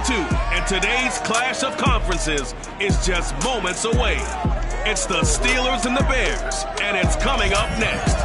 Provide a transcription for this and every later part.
22, and today's clash of conferences is just moments away. It's the Steelers and the Bears, and it's coming up next.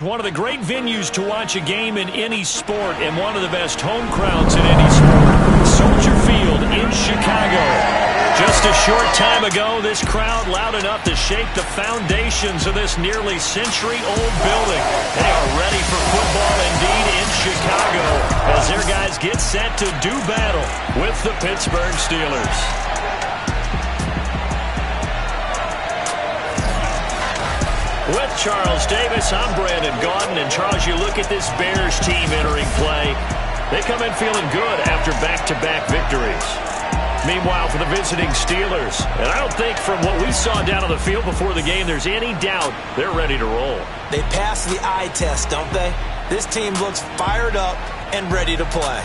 One of the great venues to watch a game in any sport, and one of the best home crowds in any sport. Soldier Field in Chicago. Just a short time ago, this crowd loud enough to shake the foundations of this nearly century-old building. They are ready for football indeed in Chicago as their guys get set to do battle with the Pittsburgh Steelers. With Charles Davis, I'm Brandon Gaudin. And Charles, you look at this Bears team entering play. They come in feeling good after back-to-back victories. Meanwhile, for the visiting Steelers, and I don't think from what we saw down on the field before the game there's any doubt they're ready to roll. They pass the eye test, don't they? This team looks fired up and ready to play.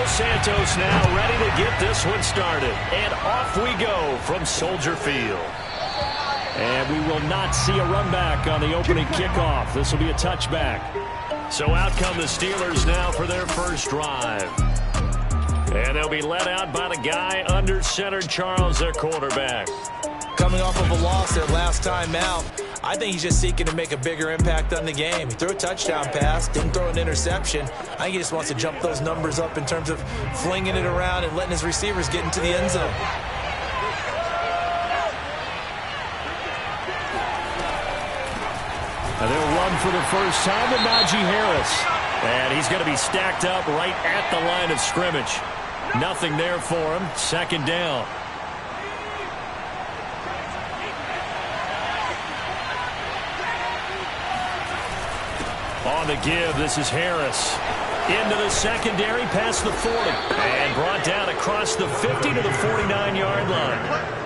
Santos now ready to get this one started. And off we go from Soldier Field. And we will not see a run back on the opening kickoff. This will be a touchback. So out come the Steelers now for their first drive. And they'll be led out by the guy under center, Charles, their quarterback. Coming off of a loss their last time out, I think he's just seeking to make a bigger impact on the game. He threw a touchdown pass, didn't throw an interception. I think he just wants to jump those numbers up in terms of flinging it around and letting his receivers get into the end zone. And they'll run for the first time to Najee Harris. And he's going to be stacked up right at the line of scrimmage. Nothing there for him. Second down. On the give, this is Harris. Into the secondary, past the 40. And brought down across the 50 to the 49-yard line.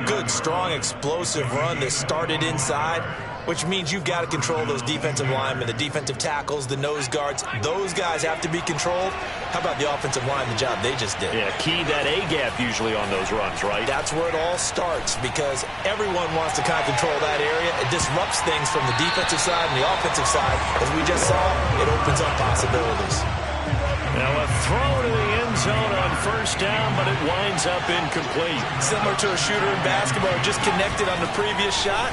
Good, strong, explosive run that started inside, which means you've got to control those defensive linemen, the defensive tackles, the nose guards. Those guys have to be controlled. How about the offensive line, the job they just did? Yeah, key that A-gap usually on those runs, right? That's where it all starts because everyone wants to kind of control that area. It disrupts things from the defensive side and the offensive side. As we just saw, it opens up possibilities. Now a throw to the end zone on first down, but it winds up incomplete. Similar to a shooter in basketball, just connected on the previous shot.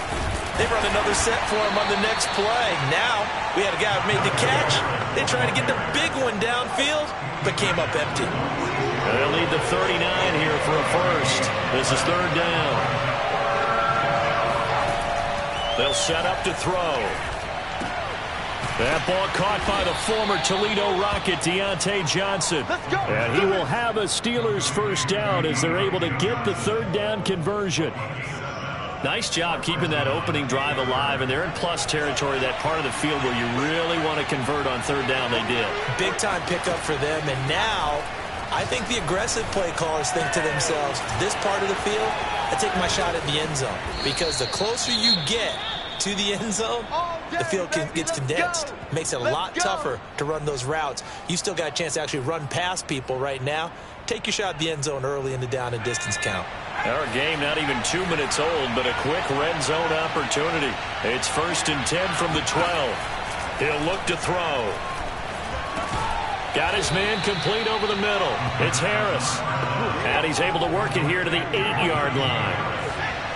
They run another set for him on the next play. Now, we had a guy who made the catch. They tried to get the big one downfield, but came up empty. They'll lead the 39 here for a first. This is third down. They'll set up to throw. That ball caught by the former Toledo Rocket, Deontay Johnson. And he will have a Steelers first down as they're able to get the third down conversion. Nice job keeping that opening drive alive, and they're in plus territory, that part of the field where you really want to convert on third down. They did. Big-time pickup for them, and now I think the aggressive play callers think to themselves, this part of the field, I take my shot at the end zone, because the closer you get to the end zone, the field gets condensed. Makes it a lot tougher to run those routes. You still got a chance to actually run past people right now. Take your shot at the end zone early in the down and distance count. Our game not even 2 minutes old, but a quick red zone opportunity. It's 1st and 10 from the 12. He'll look to throw. Got his man complete over the middle. It's Harris. And he's able to work it here to the 8-yard line.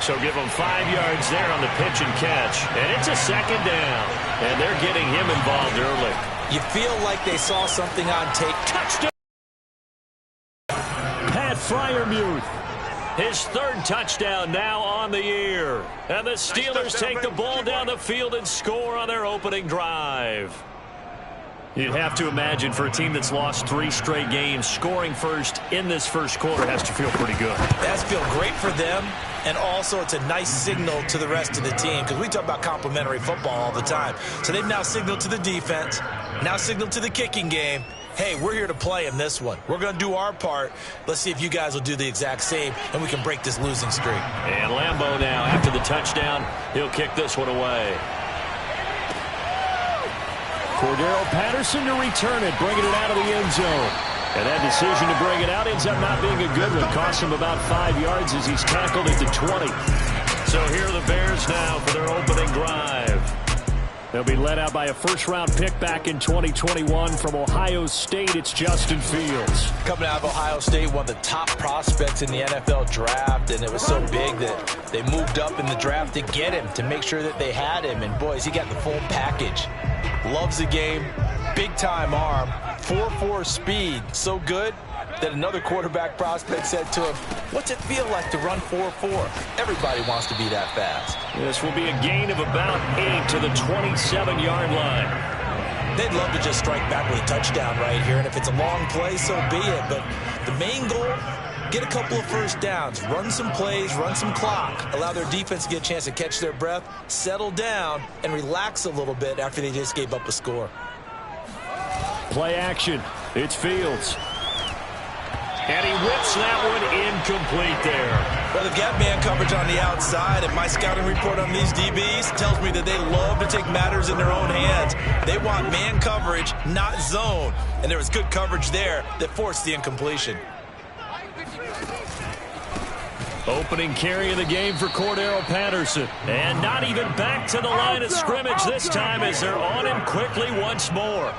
So give him 5 yards there on the pitch and catch. And it's a second down. And they're getting him involved early. You feel like they saw something on tape. Touchdown! Pat Freiermuth. His third touchdown now on the year. And the Steelers take the ball down the field and score on their opening drive. You'd have to imagine for a team that's lost 3 straight games, scoring first in this first quarter has to feel pretty good. It has to feel great for them, and also it's a nice signal to the rest of the team because we talk about complimentary football all the time. So they've now signaled to the defense, now signaled to the kicking game, hey, we're here to play in this one. We're going to do our part. Let's see if you guys will do the exact same, and we can break this losing streak. And Lambeau now, after the touchdown, he'll kick this one away. Cordero Patterson to return it, bringing it out of the end zone. And that decision to bring it out ends up not being a good one. Cost him about 5 yards as he's tackled at the 20. So here are the Bears now for their opening drive. They'll be led out by a first-round pick back in 2021 from Ohio State. It's Justin Fields. Coming out of Ohio State, one of the top prospects in the NFL draft, and it was so big that they moved up in the draft to get him, to make sure that they had him. And, boys, he got the full package. Loves the game, big-time arm, 4.4 speed, so good that another quarterback prospect said to him, what's it feel like to run 4.4? Everybody wants to be that fast. This will be a gain of about 8 to the 27-yard line. They'd love to just strike back with a touchdown right here, and if it's a long play, so be it. But the main goal, get a couple of first downs, run some plays, run some clock, allow their defense to get a chance to catch their breath, settle down, and relax a little bit after they just gave up a score. Play action. It's Fields. And he whips that one incomplete there. Well, they've got man coverage on the outside, and my scouting report on these DBs tells me that they love to take matters in their own hands. They want man coverage, not zone. And there was good coverage there that forced the incompletion. Opening carry of the game for Cordero Patterson. And not even back to the line of scrimmage this time as they're on him quickly once more.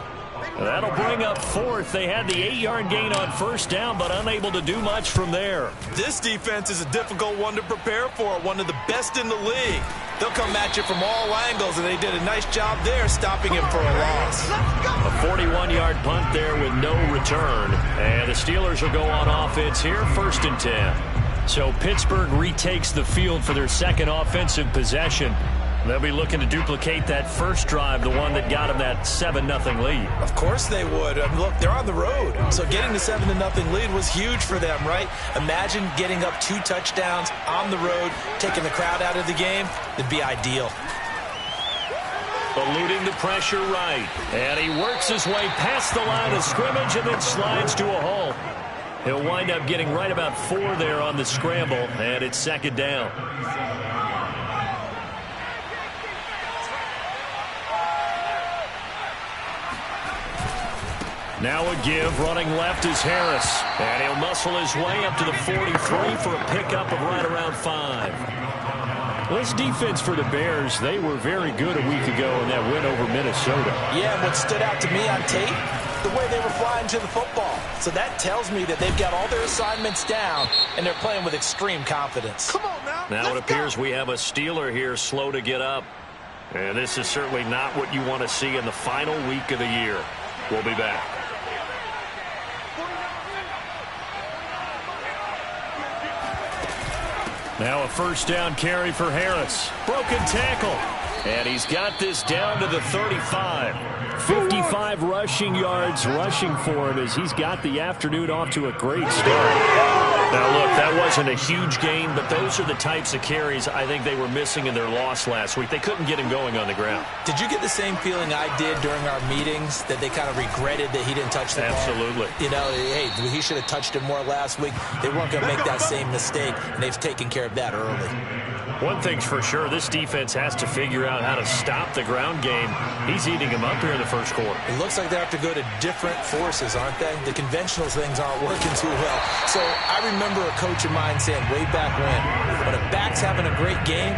That'll bring up 4th. They had the 8-yard gain on first down, but unable to do much from there. This defense is a difficult one to prepare for, one of the best in the league. They'll come at you from all angles, and they did a nice job there stopping him for a loss. A 41-yard punt there with no return. And the Steelers will go on offense here, 1st and 10. So Pittsburgh retakes the field for their second offensive possession. They'll be looking to duplicate that first drive, the one that got them that 7-0 lead. Of course they would. Look, they're on the road. So getting the 7-0 lead was huge for them, right? Imagine getting up 2 touchdowns on the road, taking the crowd out of the game. It'd be ideal. Eluding the pressure right. And he works his way past the line of scrimmage and then slides to a halt. He'll wind up getting right about 4 there on the scramble, and it's 2nd down. Now a give, running left is Harris. And he'll muscle his way up to the 43 for a pickup of right around 5. This defense for the Bears, they were very good a week ago in that win over Minnesota. Yeah, and what stood out to me on tape, the way they were flying to the football. So that tells me that they've got all their assignments down, and they're playing with extreme confidence. Come on now. Now it appears we have a Steeler here slow to get up. And this is certainly not what you want to see in the final week of the year. We'll be back. Now a first down carry for Harris. Broken tackle. And he's got this down to the 35. 55 rushing yards rushing for him as he's got the afternoon off to a great start. Now, look, that wasn't a huge gain, but those are the types of carries I think they were missing in their loss last week. They couldn't get him going on the ground. Did you get the same feeling I did during our meetings, that they kind of regretted that he didn't touch the ball? Absolutely. You know, hey, he should have touched it more last week. They weren't going to make that same mistake, and they've taken care of that early. One thing's for sure, this defense has to figure out how to stop the ground game. He's eating him up here in the first quarter. It looks like they have to go to different forces, aren't they? The conventional things aren't working too well. So I remember a coach of mine saying way back when a back's having a great game,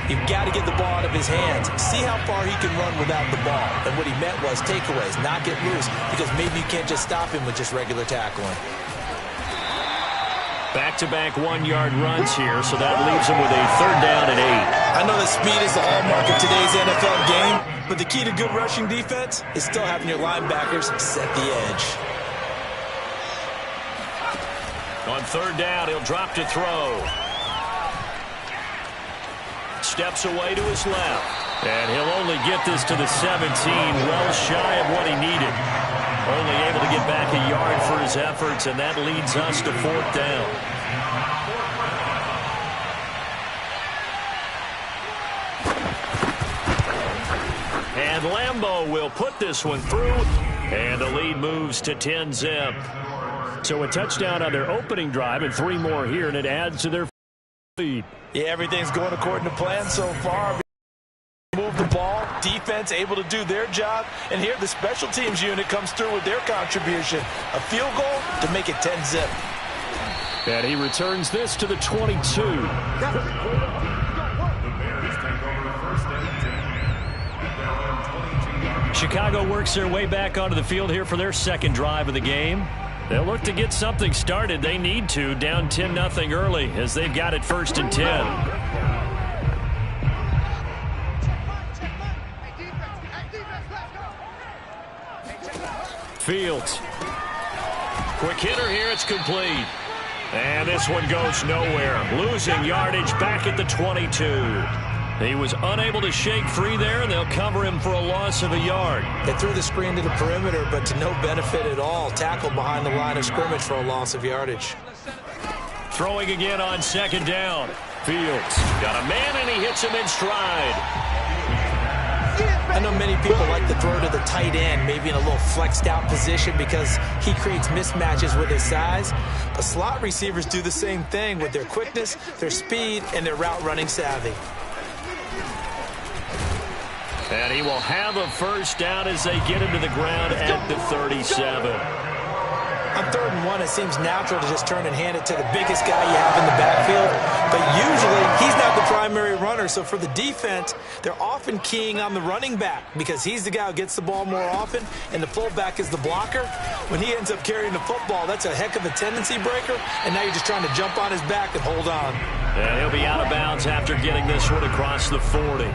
you've got to get the ball out of his hands. See how far he can run without the ball. And what he meant was takeaways, not get loose, because maybe you can't just stop him with just regular tackling. Back-to-back 1-yard runs here, so that leaves him with a 3rd down and 8. I know that speed is the hallmark of today's NFL game, but the key to good rushing defense is still having your linebackers set the edge. On 3rd down, he'll drop to throw. Steps away to his left. And he'll only get this to the 17, well shy of what he needed. Only able to get back a yard for his efforts, and that leads us to 4th down. And Lambeau will put this one through, and the lead moves to 10-zip. So a touchdown on their opening drive and 3 more here, and it adds to their lead. Yeah, everything's going according to plan so far. Move the ball, defense able to do their job, and here the special teams unit comes through with their contribution. A field goal to make it 10-zip. And he returns this to the 22. Chicago works their way back onto the field here for their second drive of the game. They'll look to get something started. They need to, down 10-0 early, as they've got it 1st and 10. Fields. Quick hitter here, it's complete. And this one goes nowhere. Losing yardage back at the 22. He was unable to shake free there, and they'll cover him for a loss of a yard. They threw the screen to the perimeter, but to no benefit at all. Tackled behind the line of scrimmage for a loss of yardage. Throwing again on 2nd down. Fields got a man, and he hits him in stride. I know many people like to throw to the tight end, maybe in a little flexed out position because he creates mismatches with his size. But slot receivers do the same thing with their quickness, their speed, and their route running savvy. And he will have a 1st down as they get him to the ground at the 37. On 3rd and 1, it seems natural to just turn and hand it to the biggest guy you have in the backfield. But usually, he's not the primary runner. So for the defense, they're often keying on the running back because he's the guy who gets the ball more often, and the fullback is the blocker. When he ends up carrying the football, that's a heck of a tendency breaker, and now you're just trying to jump on his back and hold on. And he'll be out of bounds after getting this one across the 40.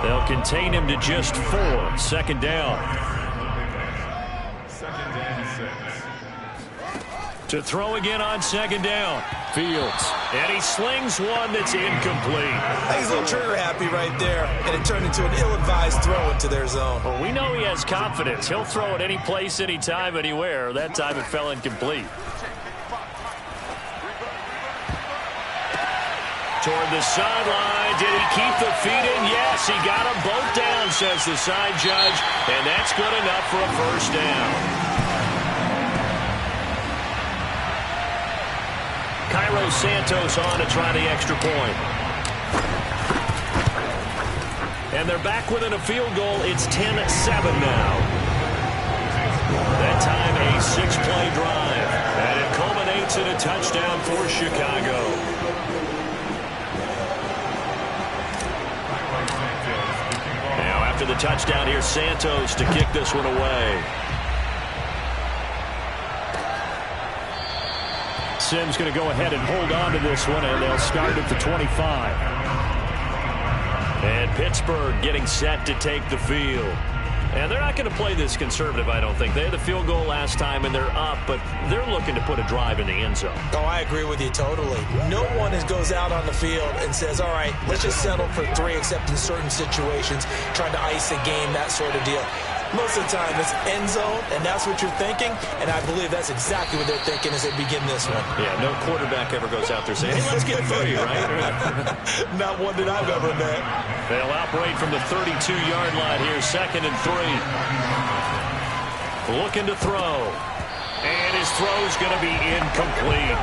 They'll contain him to just 4. 2nd down. To throw again on 2nd down. Fields. And he slings one that's incomplete. I think he's a little trigger happy right there, and it turned into an ill-advised throw into their zone. Well, we know he has confidence. He'll throw it any place, anytime, anywhere. That time it fell incomplete. Toward the sideline. Did he keep the feet in? Yes, he got them both down, says the side judge. And that's good enough for a 1st down. Cairo Santos on to try the extra point. And they're back within a field goal. It's 10-7 now. That time a 6-play drive. And it culminates in a touchdown for Chicago. Now after the touchdown, here's Santos to kick this one away. Simms going to go ahead and hold on to this one, and they'll start at the 25. And Pittsburgh getting set to take the field. And they're not going to play this conservative, I don't think. They had the field goal last time, and they're up, but they're looking to put a drive in the end zone. Oh, I agree with you totally. No one goes out on the field and says, all right, let's just settle for 3, except in certain situations, trying to ice a game, that sort of deal. Most of the time, it's end zone, and that's what you're thinking, and I believe that's exactly what they're thinking as they begin this one. Yeah, no quarterback ever goes out there saying, hey, let's get 3, right? Not one that I've ever met. They'll operate from the 32-yard line here, 2nd and 3. Looking to throw. And his throw's going to be incomplete.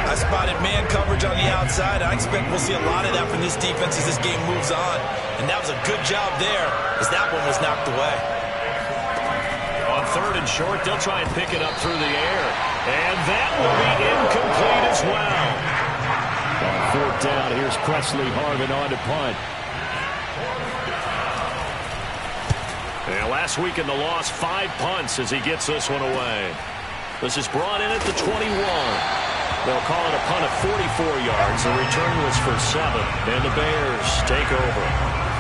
I spotted man coverage on the outside. I expect we'll see a lot of that from this defense as this game moves on. And that was a good job there as that one was knocked away. On 3rd and short, they'll try and pick it up through the air. And that will be incomplete as well. On 4th down, here's Presley Harvin on to punt. And last week in the loss, 5 punts as he gets this one away. This is brought in at the 21. They'll call it a punt of 44 yards. The return was for 7. And the Bears take over.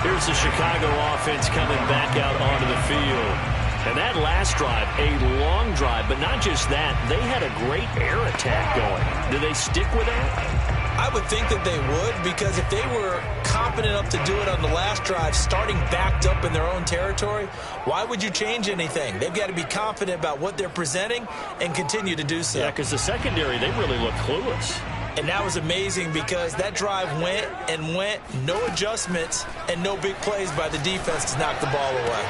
Here's the Chicago offense coming back out onto the field. And that last drive, a long drive, but not just that. They had a great air attack going. Do they stick with that? I would think that they would, because if they were confident enough to do it on the last drive, starting backed up in their own territory, why would you change anything? They've got to be confident about what they're presenting and continue to do so. Yeah, because the secondary, they really look clueless. And that was amazing because that drive went and went, no adjustments, and no big plays by the defense to knock the ball away.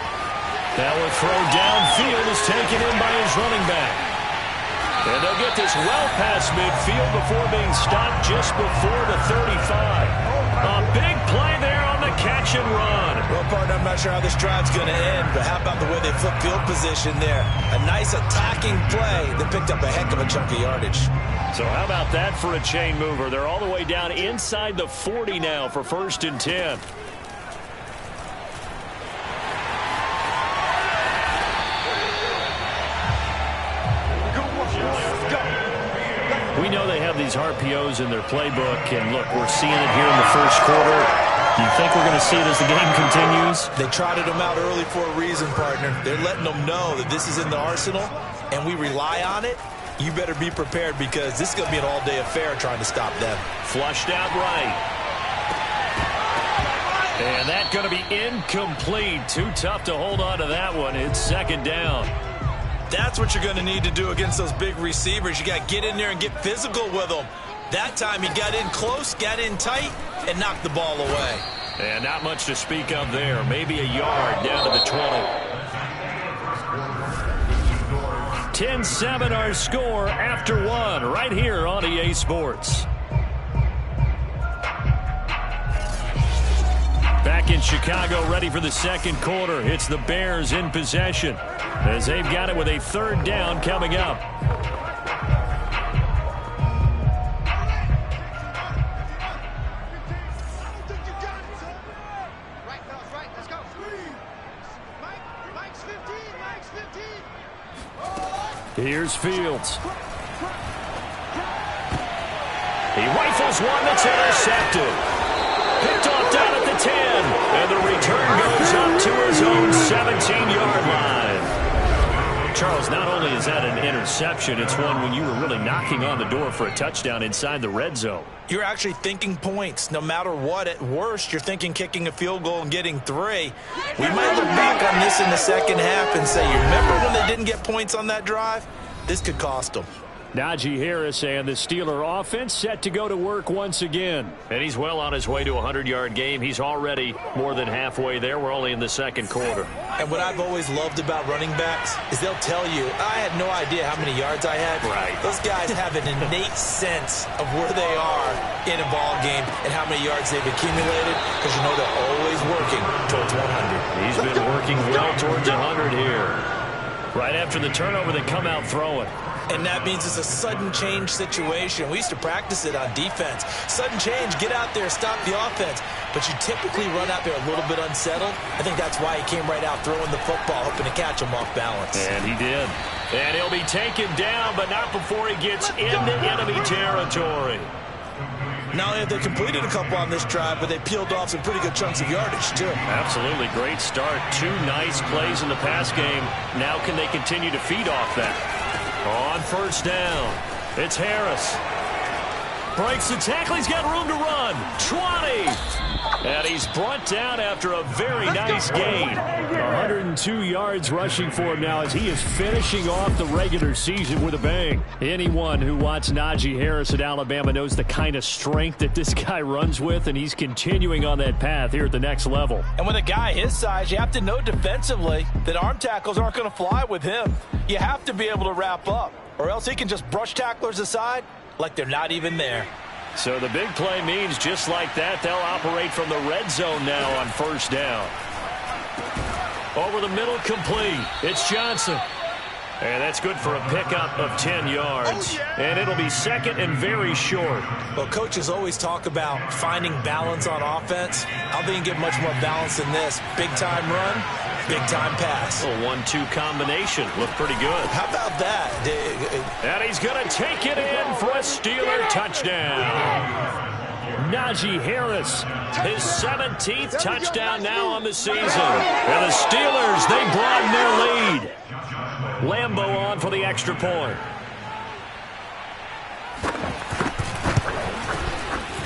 Now a throw downfield is taken in by his running back. And they'll get this well past midfield before being stopped just before the 35. A big play there on the catch and run. Well, partner, I'm not sure how this drive's going to end, but how about the way they flip field position there? A nice attacking play that picked up a heck of a chunk of yardage. So how about that for a chain mover? They're all the way down inside the 40 now for 1st and 10. We know they have these RPOs in their playbook, and look, we're seeing it here in the first quarter. Do you think we're going to see it as the game continues? They trotted them out early for a reason, partner. They're letting them know that this is in the arsenal, and we rely on it. You better be prepared because this is going to be an all-day affair trying to stop them. Flushed out right. And that's going to be incomplete. Too tough to hold on to that one. It's 2nd down. That's what you're going to need to do against those big receivers. You got to get in there and get physical with them. That time he got in close, got in tight, and knocked the ball away. And not much to speak of there. Maybe a yard down to the 20. 10-7 our score after 1 right here on EA Sports. Back in Chicago, ready for the 2nd quarter. It's the Bears in possession as they've got it with a 3rd down coming up. Here's Fields. He rifles one that's intercepted. Picked off down at the 10, and the return goes up to his own 17-yard line. Charles, not only is that an interception, it's one when you were really knocking on the door for a touchdown inside the red zone. You're actually thinking points. No matter what, at worst, you're thinking kicking a field goal and getting 3. We might look back on this in the second half and say, you remember when they didn't get points on that drive? This could cost them. Najee Harris and the Steeler offense set to go to work once again. And he's well on his way to a 100-yard game. He's already more than halfway there. We're only in the 2nd quarter. And what I've always loved about running backs is they'll tell you, I had no idea how many yards I had. Right. Those guys have an innate sense of where they are in a ball game and how many yards they've accumulated, because you know they're always working towards 100. He's been working well towards 100 here. Right after the turnover, they come out throwing. And that means it's a sudden change situation. We used to practice it on defense. Sudden change, get out there, stop the offense. But you typically run out there a little bit unsettled. I think that's why he came right out throwing the football, hoping to catch him off balance. And he did. And he'll be taken down, but not before he gets into enemy territory. Not only have they completed a couple on this drive, but they peeled off some pretty good chunks of yardage, too. Absolutely. Great start. 2 nice plays in the pass game. Now can they continue to feed off that? On 1st down, it's Harris. Breaks the tackle. He's got room to run. 20. And he's brought down after a very nice gain. 102 yards rushing for him now as he is finishing off the regular season with a bang. Anyone who watched Najee Harris at Alabama knows the kind of strength that this guy runs with, and he's continuing on that path here at the next level. And with a guy his size, you have to know defensively that arm tackles aren't going to fly with him. You have to be able to wrap up, or else he can just brush tacklers aside like they're not even there. So the big play means just like that, they'll operate from the red zone now on 1st down. Over the middle, complete. It's Johnson. And that's good for a pickup of 10 yards. And it'll be 2nd and very short. Well, coaches always talk about finding balance on offense. I don't think you can get much more balance than this. Big-time run, big-time pass. A 1-2 combination. Looked pretty good. How about that? And he's going to take it in for a Steeler touchdown. Najee Harris, his 17th touchdown now on the season. And the Steelers, they broaden their lead. Lambo on for the extra point.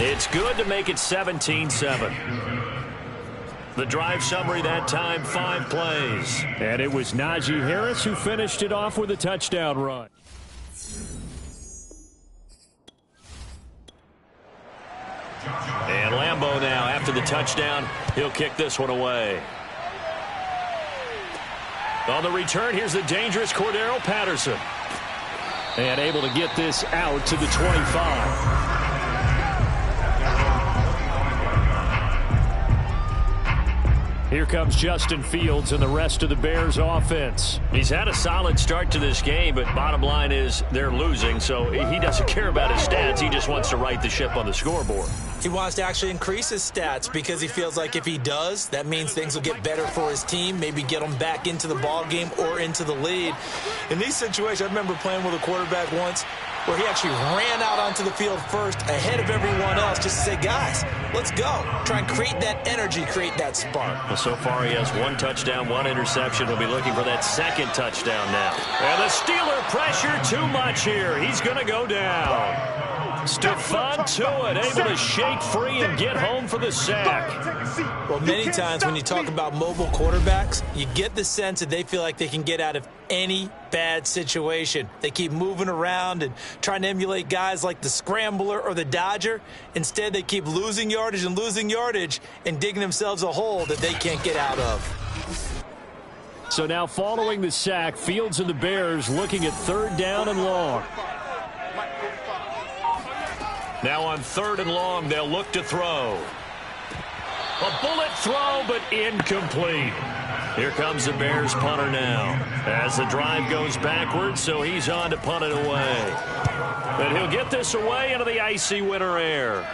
It's good to make it 17-7. The drive summary that time, 5 plays. And it was Najee Harris who finished it off with a touchdown run. And Lambeau now, after the touchdown, he'll kick this one away. On the return, here's the dangerous Cordero Patterson. And able to get this out to the 25. Here comes Justin Fields and the rest of the Bears offense. He's had a solid start to this game, but bottom line is they're losing, so he doesn't care about his stats. He just wants to right the ship on the scoreboard. He wants to actually increase his stats because he feels like if he does, that means things will get better for his team, maybe get them back into the ball game or into the lead. In these situations, I remember playing with a quarterback once where he actually ran out onto the field first ahead of everyone else just to say, guys, let's go. Try and create that energy, create that spark. Well, so far he has 1 touchdown, 1 interception. He'll be looking for that 2nd touchdown now. And the Steeler pressure too much here. He's going to go down. Stephon Tuitt able to shake free and get home for the sack. Well, many times when you talk about mobile quarterbacks, you get the sense that they feel like they can get out of any bad situation. They keep moving around and trying to emulate guys like the Scrambler or the Dodger. Instead, they keep losing yardage and digging themselves a hole that they can't get out of. So now following the sack, Fields and the Bears looking at 3rd down and long. Now on 3rd and long, they'll look to throw. A bullet throw, but incomplete. Here comes the Bears punter now as the drive goes backwards, so he's on to punt it away. And he'll get this away into the icy winter air.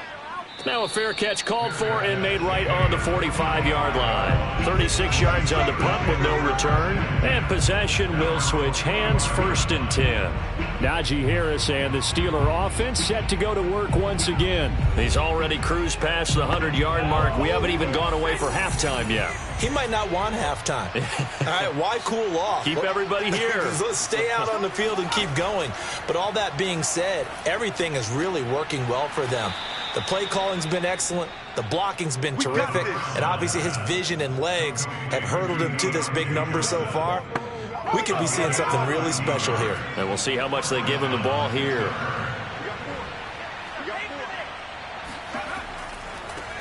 Now a fair catch called for and made right on the 45-yard line. 36 yards on the punt with no return. And possession will switch hands, 1st and 10. Najee Harris and the Steeler offense set to go to work once again. He's already cruised past the 100-yard mark. We haven't even gone away for halftime yet. He might not want halftime. All right, why cool off? Keep everybody here. Let's stay out on the field and keep going. But all that being said, everything is really working well for them. The play calling's been excellent. The blocking's been terrific. And obviously his vision and legs have hurdled him to this big number so far. We could be seeing something really special here. And we'll see how much they give him the ball here.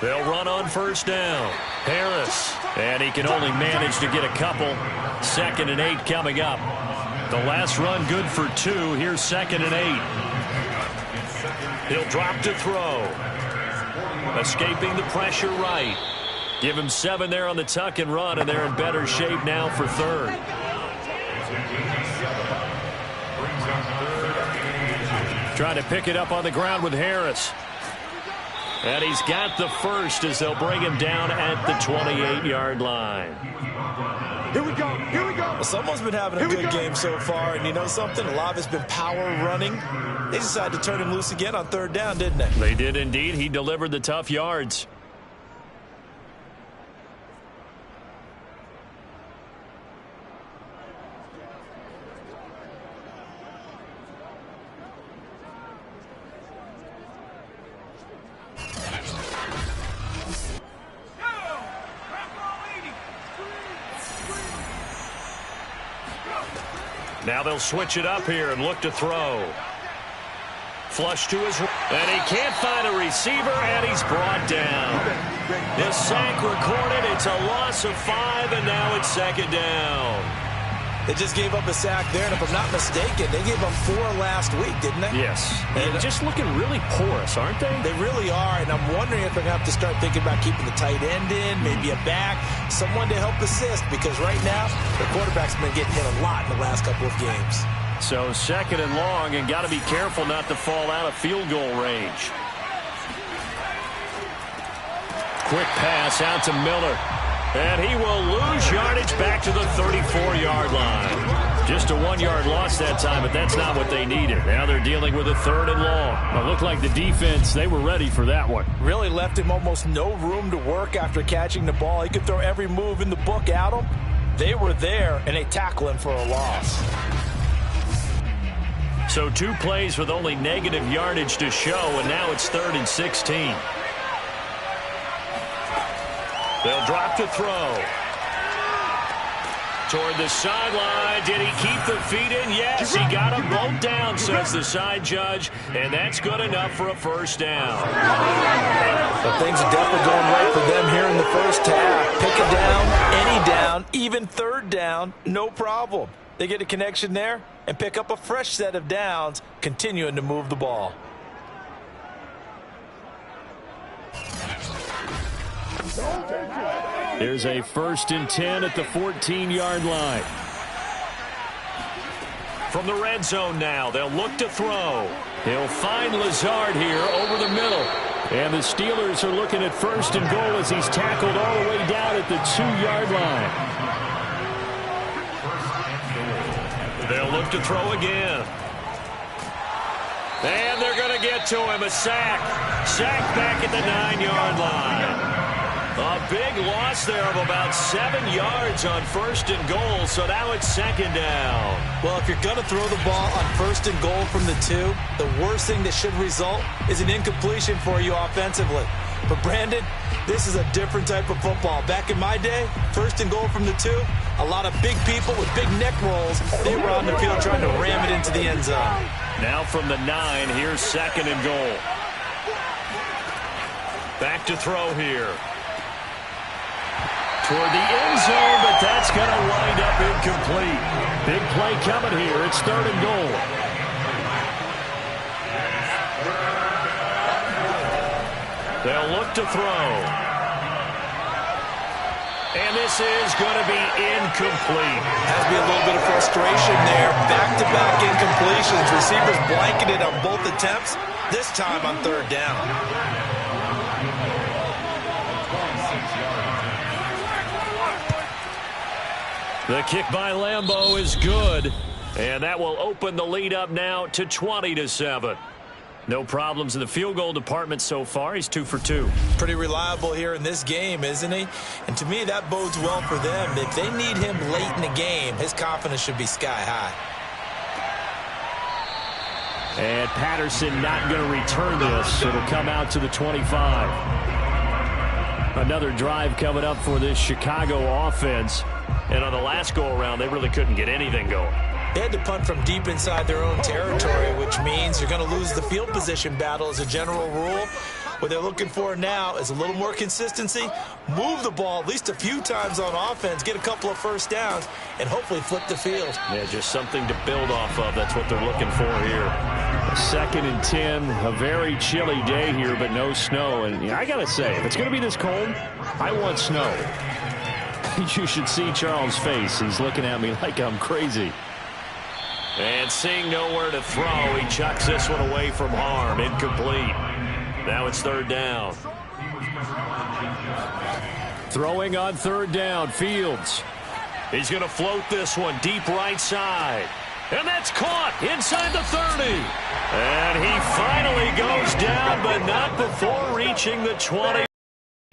They'll run on 1st down. Harris. And he can only manage to get a couple. 2nd and 8 coming up. The last run good for 2. Here's 2nd and 8. He'll drop to throw. Escaping the pressure right. Give him 7 there on the tuck and run, and they're in better shape now for 3rd. Trying to pick it up on the ground with Harris. And he's got the 1st as they'll bring him down at the 28-yard line. Here we go. Well, someone's been having a good game so far, and you know something? A lot of it's been power running. They decided to turn him loose again on 3rd down, didn't they? They did indeed. He delivered the tough yards. Now they'll switch it up here and look to throw. Flush to his right. And he can't find a receiver, and he's brought down. The sack recorded. It's a loss of 5, and now it's 2nd down. They just gave up a sack there, and if I'm not mistaken, they gave up 4 last week, didn't they? Yes. And just looking really porous, aren't they? They really are, and I'm wondering if they're going to have to start thinking about keeping the tight end in, maybe a back, someone to help assist, because right now, the quarterback's been getting hit a lot in the last couple of games. So 2nd and long, and got to be careful not to fall out of field goal range. Quick pass out to Miller. And he will lose yardage back to the 34-yard line. Just a 1-yard loss that time, but that's not what they needed. Now they're dealing with a 3rd and long. It looked like the defense, they were ready for that one. Really left him almost no room to work after catching the ball. He could throw every move in the book at him. They were there, and they tackle him for a loss. So 2 plays with only negative yardage to show, and now it's 3rd and 16. They'll drop to throw. Toward the sideline. Did he keep the feet in? Yes, he got them both down, says the side judge, and that's good enough for a first down. But things are definitely going right for them here in the first half. Pick a down, any down, even 3rd down, no problem. They get a connection there and pick up a fresh set of downs, continuing to move the ball. There's a 1st and 10 at the 14-yard line. From the red zone now, they'll look to throw. He'll find Lazard here over the middle. And the Steelers are looking at 1st and goal as he's tackled all the way down at the 2-yard line. They'll look to throw again. And they're going to get to him. A sack. Sack back at the 9-yard line. A big loss there of about 7 yards on 1st and goal, so now it's 2nd down. Well, if you're going to throw the ball on 1st and goal from the 2, the worst thing that should result is an incompletion for you offensively. But, Brandon, this is a different type of football. Back in my day, 1st and goal from the 2, a lot of big people with big neck rolls, they were on the field trying to ram it into the end zone. Now from the 9, here's 2nd and goal. Back to throw here. Toward the end zone, but that's going to wind up incomplete. Big play coming here. It's 3rd and goal. They'll look to throw. And this is going to be incomplete. Has to be a little bit of frustration there. Back-to-back incompletions. Receivers blanketed on both attempts, this time on 3rd down. The kick by Lambeau is good, and that will open the lead up now to 20-7. No problems in the field goal department so far. He's 2 for 2. Pretty reliable here in this game, isn't he? And to me, that bodes well for them. If they need him late in the game, his confidence should be sky high. And Patterson not going to return this. It'll come out to the 25. Another drive coming up for this Chicago offense. And on the last go-around, they really couldn't get anything going. They had to punt from deep inside their own territory, which means you're going to lose the field position battle as a general rule. What they're looking for now is a little more consistency, move the ball at least a few times on offense, get a couple of first downs, and hopefully flip the field. Yeah, just something to build off of. That's what they're looking for here. 2nd and 10, a very chilly day here, but no snow. And I got to say, if it's going to be this cold, I want snow. You should see Charles' face. He's looking at me like I'm crazy. And seeing nowhere to throw, he chucks this one away from harm. Incomplete. Now it's 3rd down. Throwing on 3rd down, Fields. He's going to float this one deep right side. And that's caught inside the 30. And he finally goes down, but not before reaching the 20.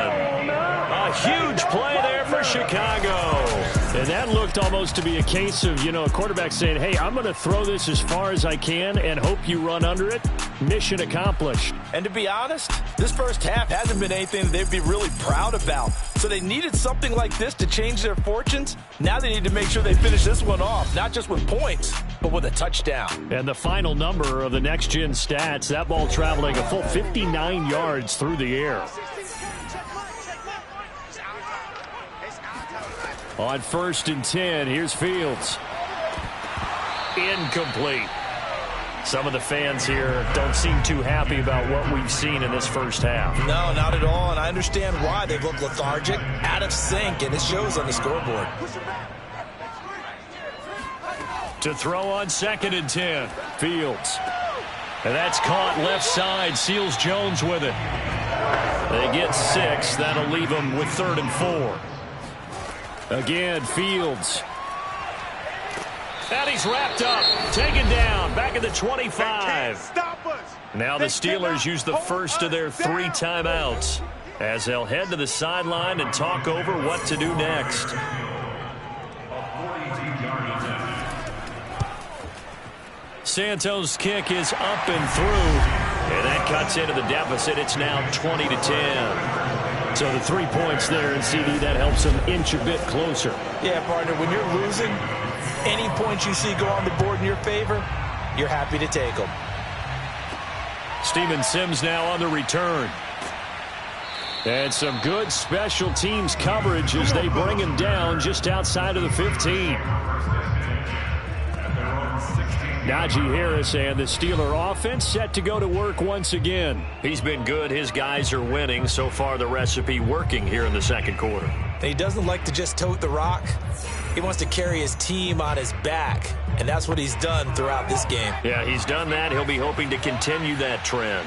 A huge play there for Chicago. And that looked almost to be a case of, a quarterback saying, hey, I'm going to throw this as far as I can and hope you run under it. Mission accomplished. And to be honest, this first half hasn't been anything they'd be really proud about. So they needed something like this to change their fortunes. Now they need to make sure they finish this one off, not just with points, but with a touchdown. And the final number of the next-gen stats, that ball traveling a full 59 yards through the air. On 1st and 10, here's Fields. Incomplete. Some of the fans here don't seem too happy about what we've seen in this first half. No, not at all, and I understand why. They look lethargic, out of sync, and it shows on the scoreboard. To throw on 2nd and 10. Fields. And that's caught left side. Seals Jones with it. They get 6. That'll leave them with 3rd and 4. Again, Fields. And he's wrapped up. Taken down. Back at the 25. Now the Steelers use the first of their 3 timeouts as they'll head to the sideline and talk over what to do next. Santos' kick is up and through, and that cuts into the deficit. It's now 20-10. So the 3 points there, and CD, that helps them inch a bit closer. Yeah, partner, when you're losing, any points you see go on the board in your favor, you're happy to take them. Steven Sims now on the return. And some good special teams coverage as they bring him down just outside of the 15. Najee Harris and the Steeler offense set to go to work once again. He's been good. His guys are winning. So far, the recipe working here in the second quarter. He doesn't like to just tote the rock. He wants to carry his team on his back, and that's what he's done throughout this game. Yeah, he's done that. He'll be hoping to continue that trend.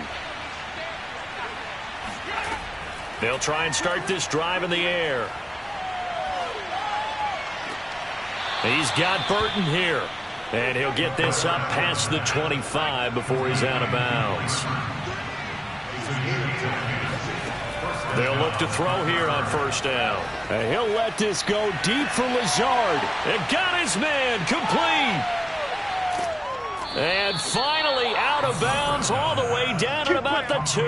They'll try and start this drive in the air. He's got Burton here. And he'll get this up past the 25 before he's out of bounds. They'll look to throw here on first down. And he'll let this go deep for Lazard. And got his man complete. And finally out of bounds all the way down at about the 2.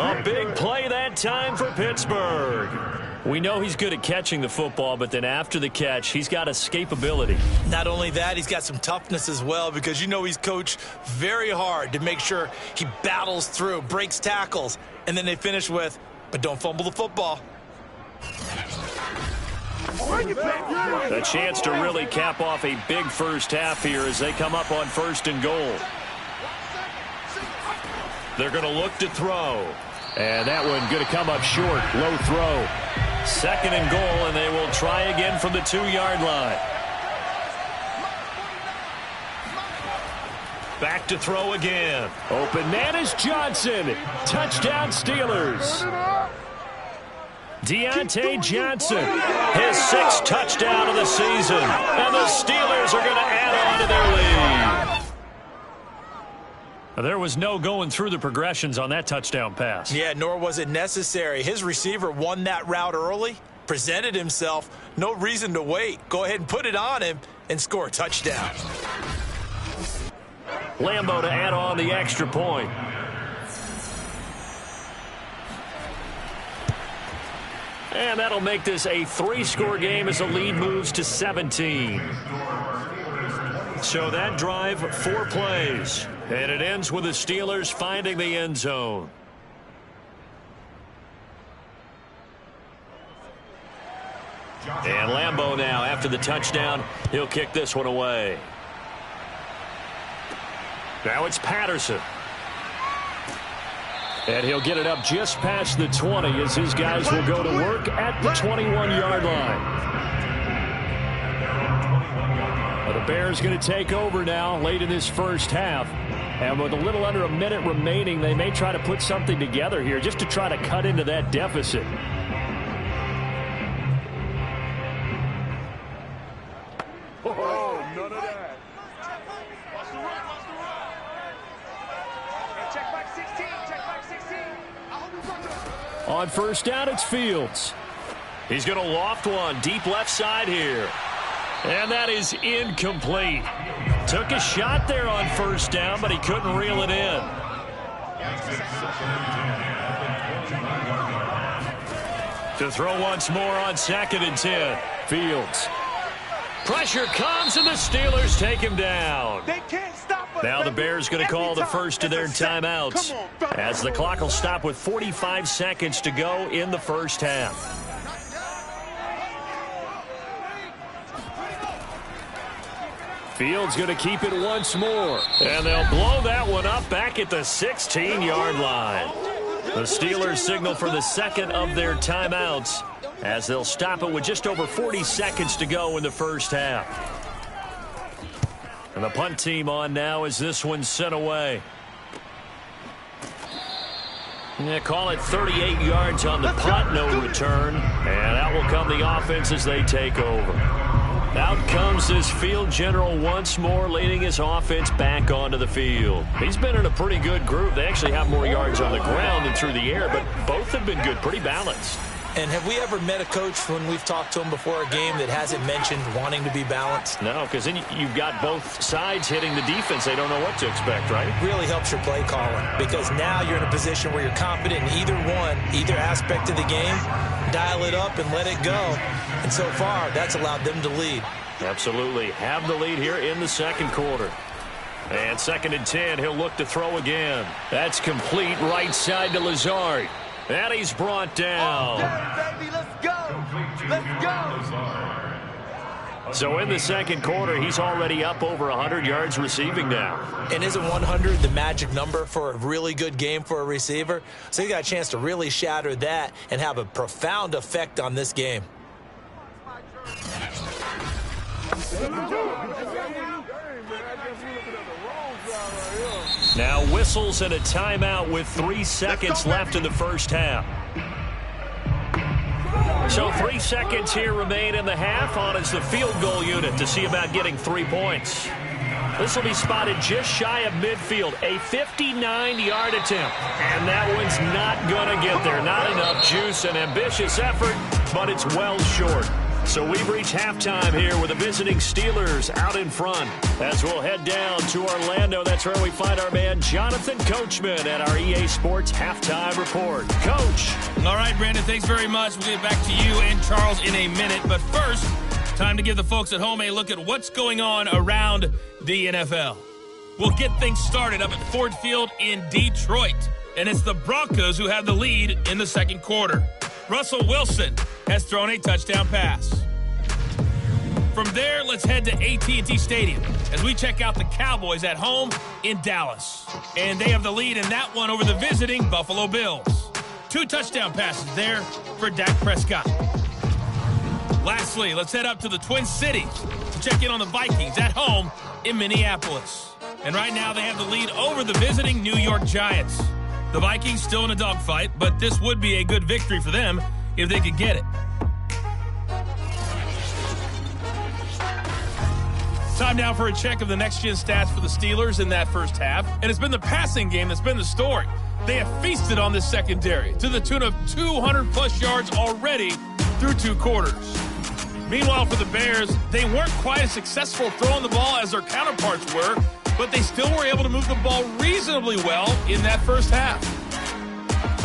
A big play that time for Pittsburgh. We know he's good at catching the football, but then after the catch, he's got escapability. Not only that, he's got some toughness as well, because you know he's coached very hard to make sure he battles through, breaks tackles, and then they finish with, but don't fumble the football. A chance to really cap off a big first half here as they come up on 1st and goal. They're going to look to throw. And that one going to come up short. Low throw. 2nd and goal, and they will try again from the 2-yard line. Back to throw again. Open man is Johnson. Touchdown Steelers. Deontay Johnson, his 6th touchdown of the season. And the Steelers are going to add on to their lead. There was no going through the progressions on that touchdown pass. Yeah, nor was it necessary. His receiver won that route early, presented himself, no reason to wait. Go ahead and put it on him and score a touchdown. Lambo to add on the extra point. And that'll make this a 3-score game as the lead moves to 17. So that drive, 4 plays. And it ends with the Steelers finding the end zone. And Lambo now, after the touchdown, he'll kick this one away. Now it's Patterson. And he'll get it up just past the 20 as his guys will go to work at the 21-yard line. The Bears going to take over now late in this first half. And with a little under a minute remaining, they may try to put something together here just to try to cut into that deficit. Oh, none of that. Check back 16. Check back 16. On first down, it's Fields. He's going to loft one deep left side here. And that is incomplete. Took a shot there on first down, but he couldn't reel it in. To throw once more on 2nd and 10. Fields. Pressure comes, and the Steelers take him down. They can't stop us. Now the Bears going to call the first of their timeouts as the clock will stop with 45 seconds to go in the first half. Fields going to keep it once more. And they'll blow that one up back at the 16-yard line. The Steelers signal for the 2nd of their timeouts as they'll stop it with just over 40 seconds to go in the first half. And the punt team on now as this one's sent away. Yeah, call it 38 yards on the punt, no return. And out will come the offense as they take over. Out comes this field general once more, leading his offense back onto the field. He's been in a pretty good group. They actually have more yards on the ground than through the air, but both have been good, pretty balanced. And have we ever met a coach when we've talked to him before a game that hasn't mentioned wanting to be balanced? No, because then you've got both sides hitting the defense. They don't know what to expect, right? It really helps your play calling because now you're in a position where you're confident in either aspect of the game. Dial it up and let it go. And so far, that's allowed them to lead. Absolutely. Have the lead here in the second quarter. And 2nd and 10, he'll look to throw again. That's complete right side to Lazard. And he's brought down. Baby, let's go. Let's go. So in the second quarter, he's already up over 100 yards receiving now. And isn't 100 the magic number for a really good game for a receiver? So you got a chance to really shatter that and have a profound effect on this game. Now whistles and a timeout with 3 seconds left in the first half. So 3 seconds here remain in the half. On is the field goal unit to see about getting 3 points. This will be spotted just shy of midfield. A 59-yard attempt. And that one's not going to get there. Not enough juice. An ambitious effort, but it's well short. So we've reached halftime here with the visiting Steelers out in front. As we'll head down to Orlando, that's where we find our man Jonathan Coachman at our EA Sports Halftime Report. Coach. All right, Brandon, thanks very much. We'll get back to you and Charles in a minute. But first, time to give the folks at home a look at what's going on around the NFL. We'll get things started up at Ford Field in Detroit. And it's the Broncos who have the lead in the second quarter. Russell Wilson has thrown a touchdown pass. From there, let's head to AT&T Stadium as we check out the Cowboys at home in Dallas. And they have the lead in that one over the visiting Buffalo Bills. 2 touchdown passes there for Dak Prescott. Lastly, let's head up to the Twin Cities to check in on the Vikings at home in Minneapolis. And right now they have the lead over the visiting New York Giants. The Vikings still in a dogfight, but this would be a good victory for them if they could get it. Time now for a check of the next-gen stats for the Steelers in that first half. And it's been the passing game that's been the story. They have feasted on this secondary to the tune of 200-plus yards already through 2 quarters. Meanwhile, for the Bears, they weren't quite as successful throwing the ball as their counterparts were, but they still were able to move the ball reasonably well in that first half.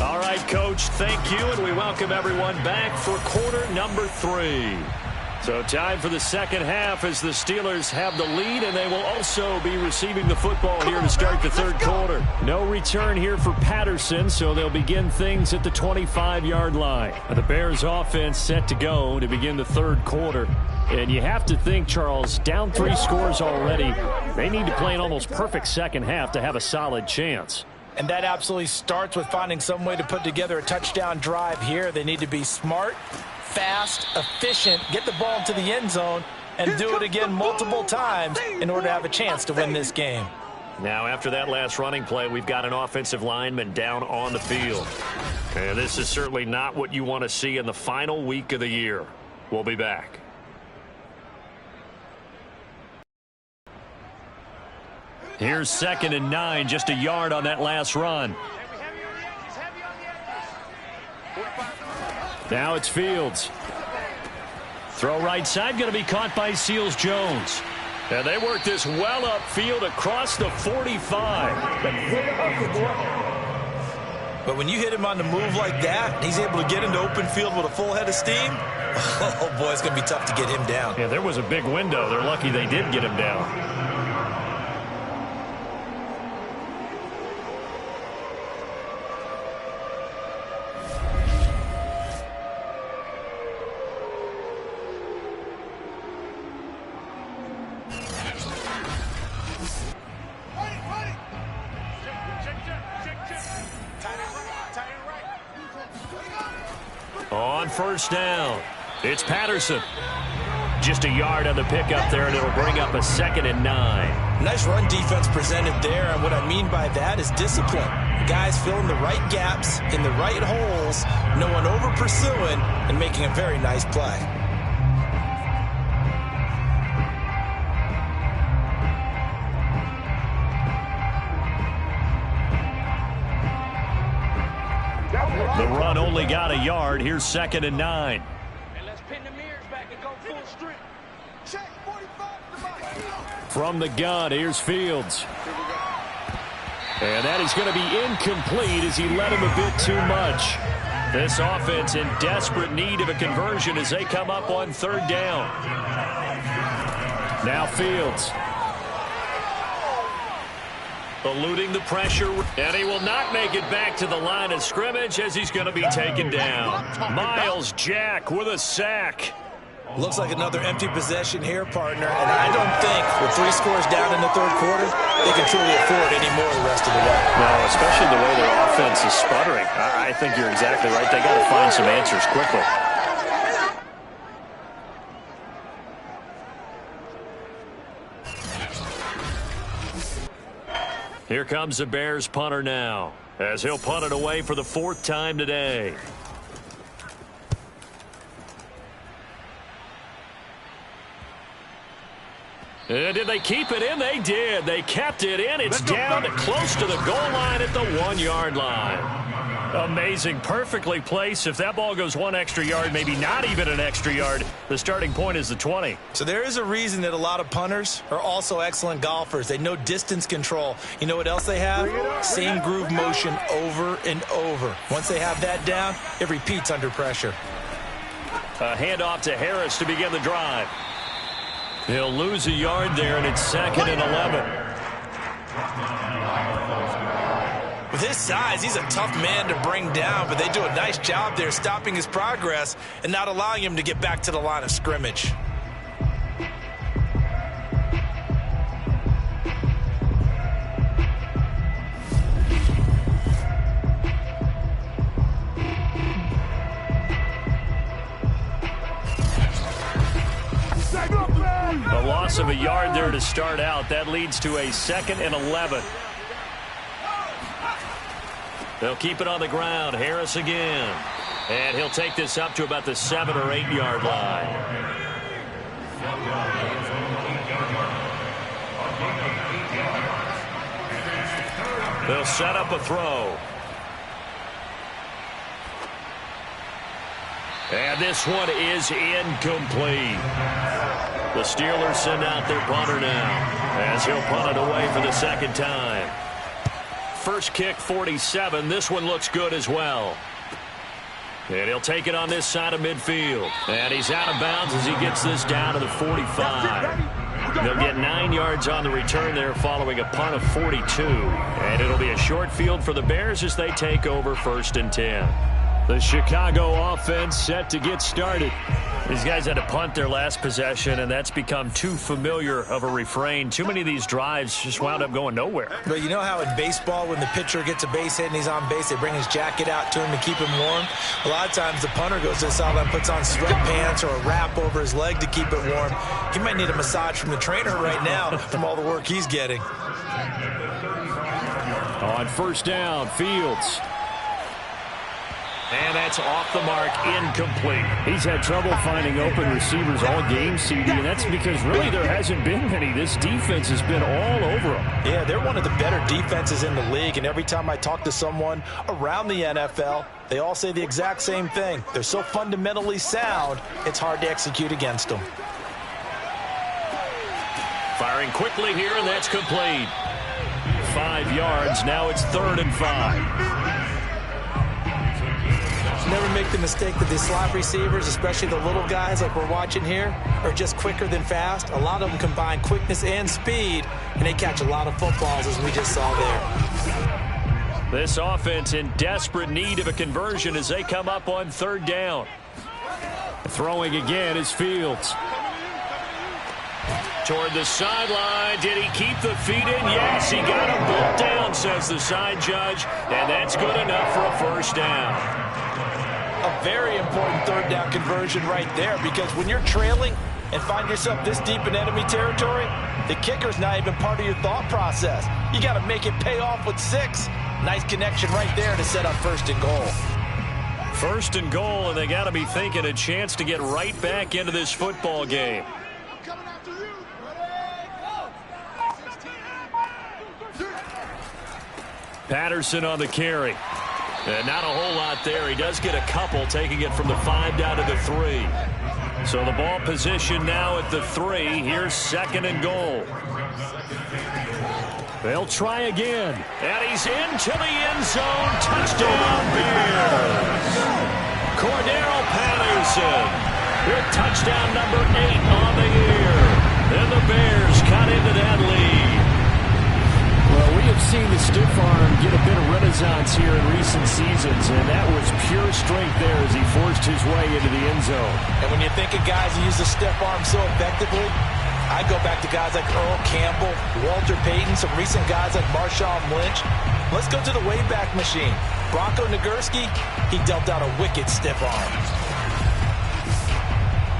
All right, Coach, thank you, and we welcome everyone back for quarter number 3. So time for the second half as the Steelers have the lead, and they will also be receiving the football here to start the third quarter. No return here for Patterson, so they'll begin things at the 25-yard line. The Bears offense set to go to begin the third quarter. And you have to think, Charles, down 3 scores already. They need to play an almost perfect second half to have a solid chance. And that absolutely starts with finding some way to put together a touchdown drive here. They need to be smart, fast, efficient, get the ball into the end zone, and do it again multiple times in order to have a chance to win this game. Now, after that last running play, we've got an offensive lineman down on the field. And this is certainly not what you want to see in the final week of the year. We'll be back. Here's 2nd and 9, just a yard on that last run. Now it's Fields. Throw right side, going to be caught by Seals-Jones. And they work this well upfield across the 45. But when you hit him on the move like that, he's able to get into open field with a full head of steam, oh boy, it's going to be tough to get him down. Yeah, there was a big window. They're lucky they did get him down. On first down, it's Patterson. Just a yard on the pickup there, and it'll bring up a 2nd and 9. Nice run defense presented there, and what I mean by that is discipline. The guys filling the right gaps in the right holes, no one over pursuing, and making a very nice play. The run only got a yard. Here's 2nd and 9. And let's pin the mirrors back and go full strength. Check 45 From the gun, here's Fields. And that is going to be incomplete as he led him a bit too much. This offense in desperate need of a conversion as they come up on 3rd down. Now Fields. Eluding the pressure, and he will not make it back to the line of scrimmage as he's going to be taken down. Miles Jack with a sack. Looks like another empty possession here, partner, and I don't think with 3 scores down in the 3rd quarter, they can truly afford any more the rest of the way. No, especially the way their offense is sputtering. I think you're exactly right. They got to find some answers quickly. Here comes the Bears punter now, as he'll punt it away for the 4th time today. Did they keep it in? They did. They kept it in. It's down to close to the goal line at the 1-yard line. Amazing. Perfectly placed. If that ball goes 1 extra yard, maybe not even an extra yard, the starting point is the 20. So there is a reason that a lot of punters are also excellent golfers. They know distance control. You know what else they have? Same groove motion over and over. Once they have that down, it repeats under pressure. A handoff to Harris to begin the drive. He'll lose a yard there, and it's 2nd and 11. With his size, he's a tough man to bring down, but they do a nice job there stopping his progress and not allowing him to get back to the line of scrimmage. A loss of a yard there to start out. That leads to a 2nd and 11. They'll keep it on the ground. Harris again. And he'll take this up to about the 7 or 8 yard line. They'll set up a throw. And this one is incomplete. The Steelers send out their punter now as he'll punt it away for the 2nd time. First kick, 47. This one looks good as well. And he'll take it on this side of midfield. And he's out of bounds as he gets this down to the 45. They'll get 9 yards on the return there following a punt of 42. And it'll be a short field for the Bears as they take over 1st and 10. The Chicago offense set to get started. These guys had to punt their last possession, and that's become too familiar of a refrain. Too many of these drives just wound up going nowhere. But you know how in baseball, when the pitcher gets a base hit and he's on base, they bring his jacket out to him to keep him warm? A lot of times the punter goes to the sideline, puts on sweatpants or a wrap over his leg to keep it warm. He might need a massage from the trainer right now from all the work he's getting. On 1st down, Fields. And that's off the mark, incomplete. He's had trouble finding open receivers all game, CD, and that's because really there hasn't been many. This defense has been all over them. Yeah, they're one of the better defenses in the league, and every time I talk to someone around the NFL, they all say the exact same thing. They're so fundamentally sound, it's hard to execute against them. Firing quickly here, and that's complete. 5 yards, now it's 3rd and 5. Never make the mistake that these slot receivers, especially the little guys like we're watching here, are just quicker than fast. A lot of them combine quickness and speed, and they catch a lot of footballs, as we just saw there. This offense in desperate need of a conversion as they come up on 3rd down. Throwing again is Fields. Toward the sideline. Did he keep the feet in? Yes, he got him pulled down, says the side judge, and that's good enough for a 1st down. A very important 3rd down conversion right there, because when you're trailing and find yourself this deep in enemy territory, the kicker's not even part of your thought process. You got to make it pay off with 6. Nice connection right there to set up 1st and goal. 1st and goal, and they got to be thinking a chance to get right back into this football game. Patterson on the carry. And not a whole lot there. He does get a couple, taking it from the 5 down to the 3. So the ball position now at the 3. Here's 2nd and goal. They'll try again. And he's into the end zone. Touchdown, Bears. Cordero Patterson with touchdown number 8 on the year. And the Bears cut into that lead. Well, we have seen the stiff arm get a bit of renaissance here in recent seasons, and that was pure strength there as he forced his way into the end zone. And when you think of guys who use the stiff arm so effectively, I go back to guys like Earl Campbell, Walter Payton, some recent guys like Marshawn Lynch. Let's go to the Wayback Machine. Bronco Nagurski, he dealt out a wicked stiff arm.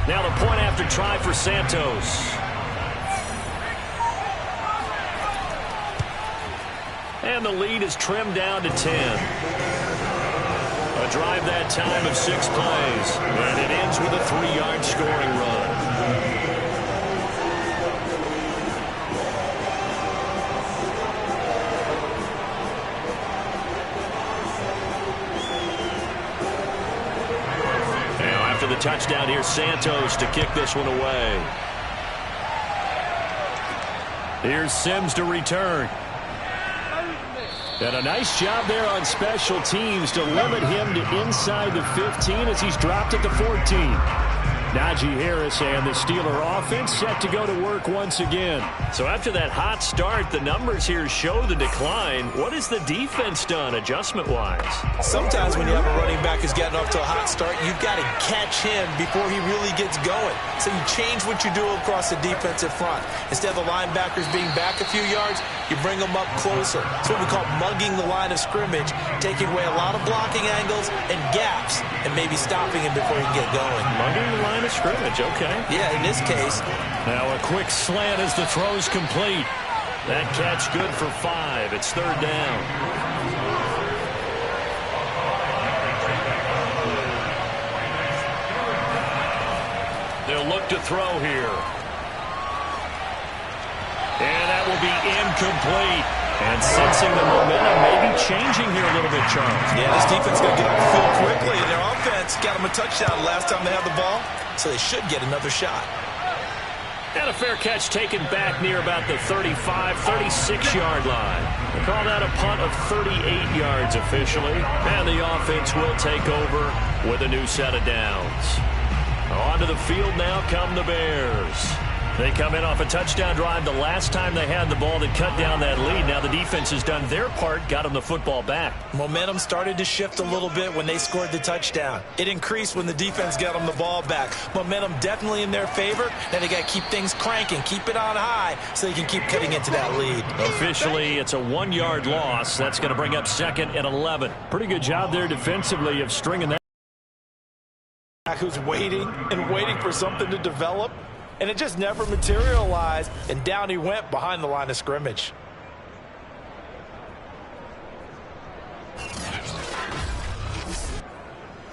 Now the point after try for Santos. And the lead is trimmed down to 10. A drive that time of 6 plays. And it ends with a 3-yard scoring run. Now after the touchdown, here's Santos to kick this one away. Here's Sims to return. And a nice job there on special teams to limit him to inside the 15 as he's dropped at the 14. Najee Harris and the Steeler offense set to go to work once again. So after that hot start, the numbers here show the decline. What has the defense done adjustment-wise? Sometimes when you have a running back who's getting off to a hot start, you've got to catch him before he really gets going. So you change what you do across the defensive front. Instead of the linebackers being back a few yards, you bring them up closer. It's what we call mugging the line of scrimmage, taking away a lot of blocking angles and gaps, and maybe stopping him before he can get going. Mugging the line of scrimmage, okay. Yeah, in this case. Now a quick slant as the throw's complete. That catch good for 5. It's 3rd down. They'll look to throw here. And that will be incomplete. And sensing the momentum may be changing here a little bit, Charles. Yeah, this defense is going to get off the field quickly, and their offense got them a touchdown last time they had the ball, so they should get another shot. And a fair catch taken back near about the 35, 36-yard line. They call that a punt of 38 yards officially. And the offense will take over with a new set of downs. Onto the field now come the Bears. They come in off a touchdown drive the last time they had the ball that cut down that lead. Now the defense has done their part, got them the football back. Momentum started to shift a little bit when they scored the touchdown. It increased when the defense got them the ball back. Momentum definitely in their favor. Now they got to keep things cranking, keep it on high so they can keep cutting into that lead. Officially, it's a 1-yard loss. That's going to bring up 2nd and 11. Pretty good job there defensively of stringing that. Who's waiting and waiting for something to develop. And it just never materialized, and down he went behind the line of scrimmage.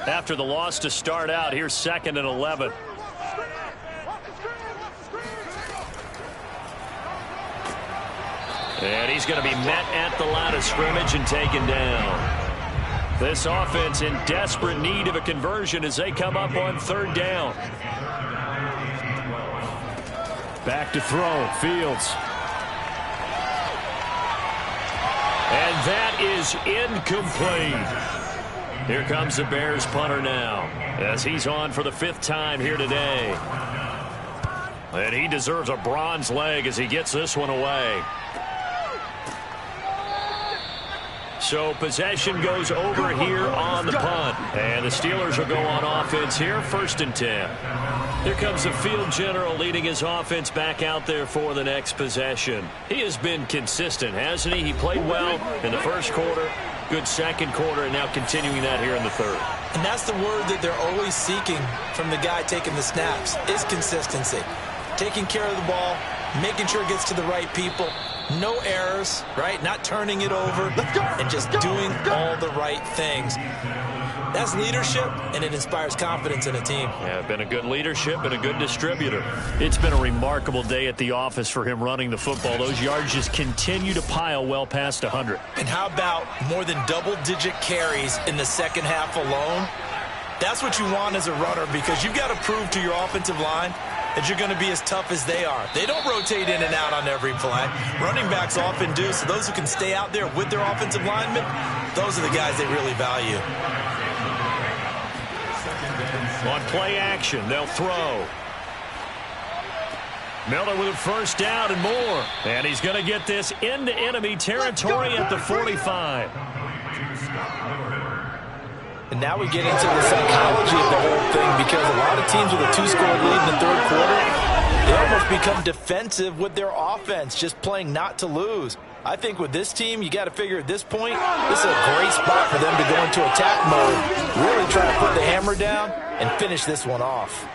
After the loss to start out, here's 2nd and 11. And he's going to be met at the line of scrimmage and taken down. This offense in desperate need of a conversion as they come up on 3rd down. Back to throw, Fields. And that is incomplete. Here comes the Bears punter now, as he's on for the 5th time here today. And he deserves a bronze leg as he gets this one away. So possession goes over here on the punt. And the Steelers will go on offense here, 1st and 10. Here comes the field general leading his offense back out there for the next possession. He has been consistent, hasn't he? He played well in the 1st quarter, good 2nd quarter, and now continuing that here in the 3rd. And that's the word that they're always seeking from the guy taking the snaps, is consistency. Taking care of the ball, making sure it gets to the right people. No errors, right? Not turning it over and just doing all the right things. That's leadership, and it inspires confidence in a team. Yeah, been a good leadership and a good distributor. It's been a remarkable day at the office for him running the football. Those yards just continue to pile well past 100. And how about more than double-digit carries in the second half alone? That's what you want as a runner, because you've got to prove to your offensive line that you're going to be as tough as they are. They don't rotate in and out on every play. Running backs often do, so those who can stay out there with their offensive linemen, those are the guys they really value. On play action, they'll throw. Miller with a first down and more. And he's going to get this into enemy territory at the 45. And now we get into the psychology of the whole thing, because a lot of teams with a 2-score lead in the third quarter, they almost become defensive with their offense, just playing not to lose. I think with this team, you got to figure at this point, this is a great spot for them to go into attack mode, really try to put the hammer down and finish this one off.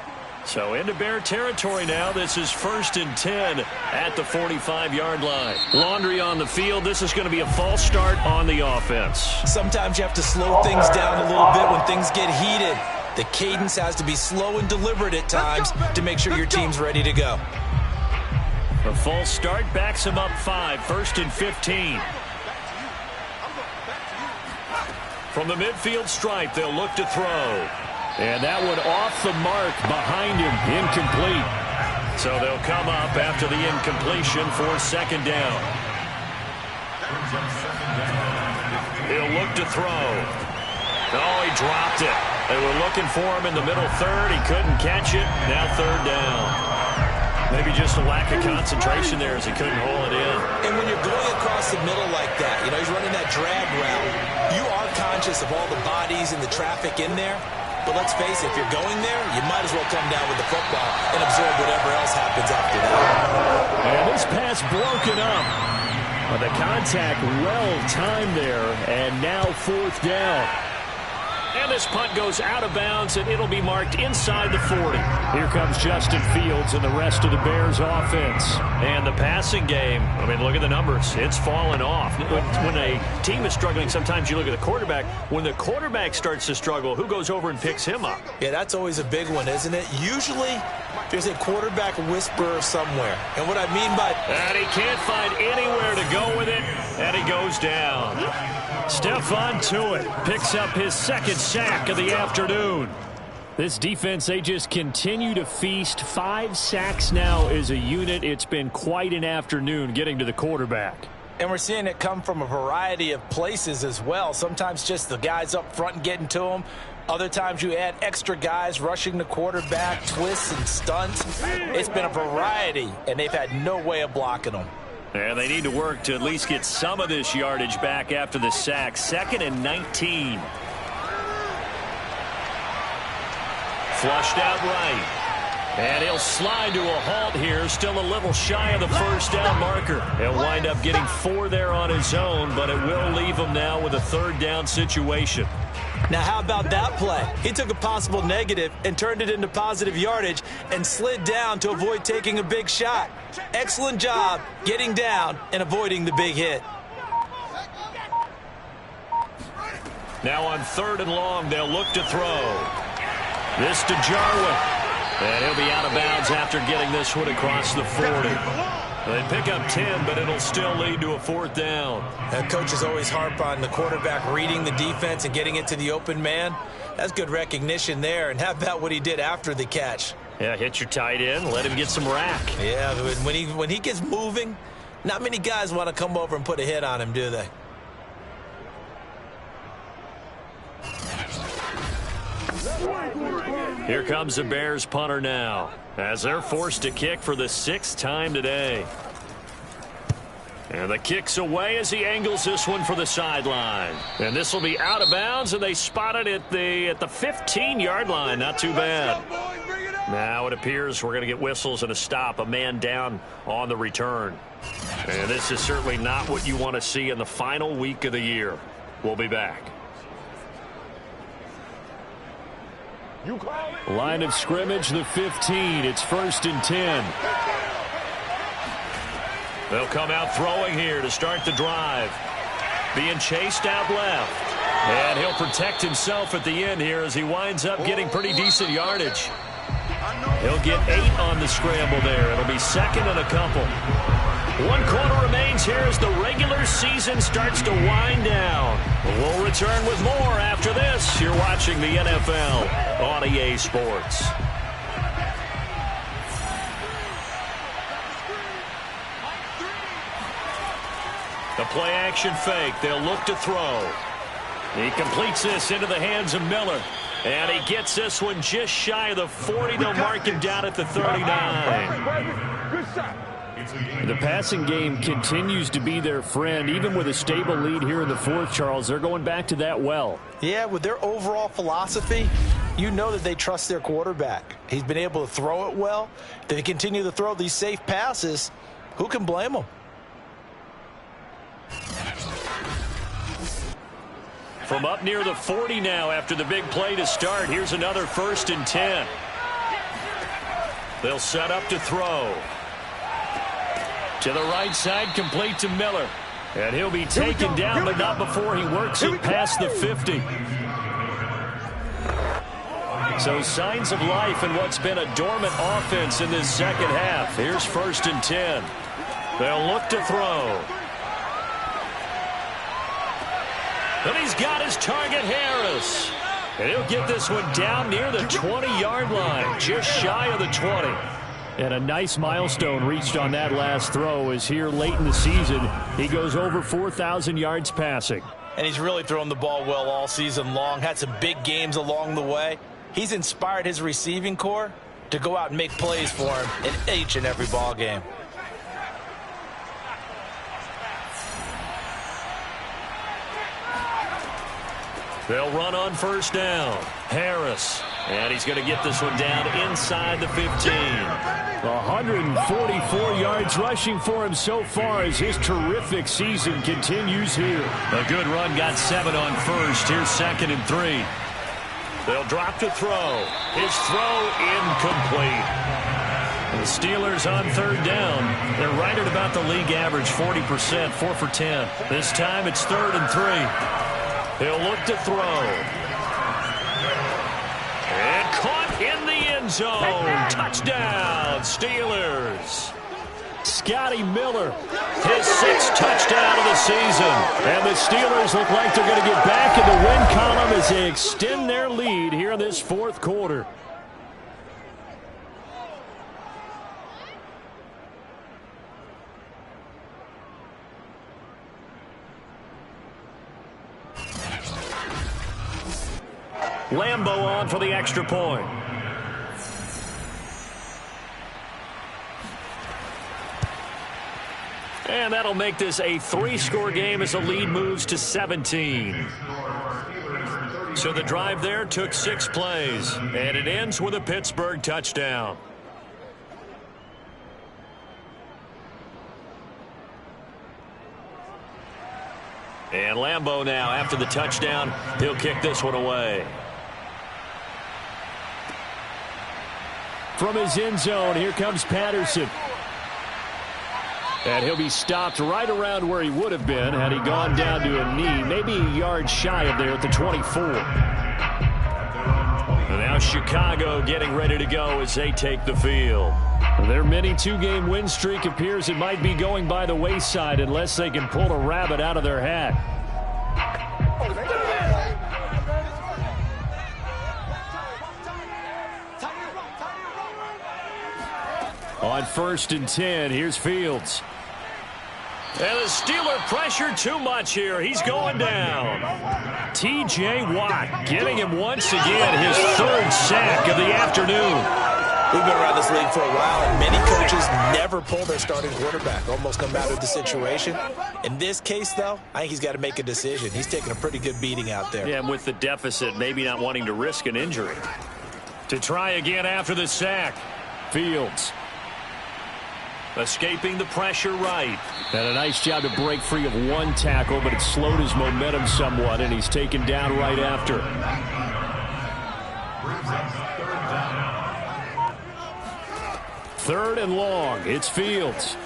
So into Bear territory now. This is 1st and 10 at the 45-yard line. Laundry on the field. This is going to be a false start on the offense. Sometimes you have to slow things down a little bit when things get heated. The cadence has to be slow and deliberate at times to make sure your team's ready to go. A false start backs him up 5, 1st and 15. From the midfield stripe, they'll look to throw. And that one off the mark behind him, incomplete. So they'll come up after the incompletion for 2nd down. He'll look to throw. Oh, he dropped it. They were looking for him in the middle third. He couldn't catch it. Now 3rd down. Maybe just a lack of concentration there as he couldn't hold it in. And when you're going across the middle like that, you know, he's running that drag route, you are conscious of all the bodies and the traffic in there. But let's face it, if you're going there, you might as well come down with the football and absorb whatever else happens after that. And this pass broken up. But the contact well timed there, and now 4th down. And this punt goes out of bounds, and it'll be marked inside the 40. Here comes Justin Fields and the rest of the Bears offense. And the passing game, I mean, look at the numbers. It's fallen off. When a team is struggling, sometimes you look at the quarterback. When the quarterback starts to struggle, who goes over and picks him up? Yeah, that's always a big one, isn't it? Usually, there's a quarterback whisperer somewhere. And what I mean by... And he can't find anywhere to go with it, and he goes down. Stephon Tuitt picks up his 2nd sack of the afternoon. This defense, they just continue to feast. 5 sacks now as a unit. It's been quite an afternoon getting to the quarterback. And we're seeing it come from a variety of places as well. Sometimes just the guys up front and getting to him. Other times you add extra guys rushing the quarterback, twists and stunts. It's been a variety, and they've had no way of blocking them. And they need to work to at least get some of this yardage back after the sack. 2nd and 19. Flushed out right. And he'll slide to a halt here. Still a little shy of the 1st down marker. He'll wind up getting 4 there on his own, but it will leave him now with a 3rd down situation. Now, how about that play? He took a possible negative and turned it into positive yardage and slid down to avoid taking a big shot. Excellent job getting down and avoiding the big hit. Now on 3rd and long, they'll look to throw. This to Jarwin. And he'll be out of bounds after getting this one across the 40. They pick up 10, but it'll still lead to a 4th down. Coaches always harp on the quarterback reading the defense and getting it to the open man. That's good recognition there. And how about what he did after the catch? Yeah, hit your tight end, let him get some rack. Yeah, when he gets moving, not many guys want to come over and put a hit on him, do they? Here comes the Bears punter now, as they're forced to kick for the 6th time today. And the kick's away as he angles this one for the sideline. And this will be out of bounds, and they spot it at the 15-yard line. Not too bad. Now it appears we're going to get whistles and a stop, a man down on the return. And this is certainly not what you want to see in the final week of the year. We'll be back. Line of scrimmage, the 15. It's 1st and 10. They'll come out throwing here to start the drive. Being chased out left. And he'll protect himself at the end here as he winds up getting pretty decent yardage. He'll get 8 on the scramble there. It'll be second and a couple. 1 quarter remains here as the regular season starts to wind down. We'll return with more after this. You're watching the NFL on EA Sports. The play action fake. They'll look to throw. He completes this into the hands of Miller. And he gets this one just shy of the 40. They'll mark him down at the 39. Good shot. The passing game continues to be their friend. Even with a stable lead here in the fourth, Charles, they're going back to that well. Yeah, with their overall philosophy, you know that they trust their quarterback. He's been able to throw it well. They continue to throw these safe passes. Who can blame them? From up near the 40 now after the big play to start. Here's another 1st and 10. They'll set up to throw. To the right side, complete to Miller. And he'll be taken down, but not before he works it past the 50. So signs of life in what's been a dormant offense in this second half. Here's 1st and 10. They'll look to throw. And he's got his target, Harris. And he'll get this one down near the 20-yard line, just shy of the 20. And a nice milestone reached on that last throw as here late in the season, he goes over 4,000 yards passing. And he's really thrown the ball well all season long, had some big games along the way. He's inspired his receiving corps to go out and make plays for him in each and every ball game. They'll run on 1st down. Harris. And he's going to get this one down inside the 15. 144 yards rushing for him so far as his terrific season continues here. A good run, got 7 on 1st. Here's 2nd and 3. They'll drop to throw. His throw incomplete. The Steelers on 3rd down. They're right at about the league average, 40%, 4 for 10. This time it's 3rd and 3. He'll look to throw. And caught in the end zone. Touchdown, Steelers. Scotty Miller. His 6th touchdown of the season. And the Steelers look like they're going to get back in the win column as they extend their lead here in this 4th quarter. Lambeau on for the extra point. And that'll make this a 3-score game as the lead moves to 17. So the drive there took 6 plays, and it ends with a Pittsburgh touchdown. And Lambeau now, after the touchdown, he'll kick this one away. From his end zone, here comes Patterson. And he'll be stopped right around where he would have been had he gone down to a knee, maybe a yard shy of there at the 24. And now Chicago getting ready to go as they take the field. Their mini 2-game win streak appears it might be going by the wayside unless they can pull a rabbit out of their hat. On 1st and 10, here's Fields. And the Steeler pressure too much here. He's going down. T.J. Watt getting him once again, his 3rd sack of the afternoon. We've been around this league for a while, and many coaches never pull their starting quarterback, almost no matter the situation. In this case, though, I think he's got to make a decision. He's taking a pretty good beating out there. Yeah, and with the deficit, maybe not wanting to risk an injury. To try again after the sack, Fields. Escaping the pressure right. And a nice job to break free of one tackle, but it slowed his momentum somewhat, and he's taken down right after. Third and long. It's Fields.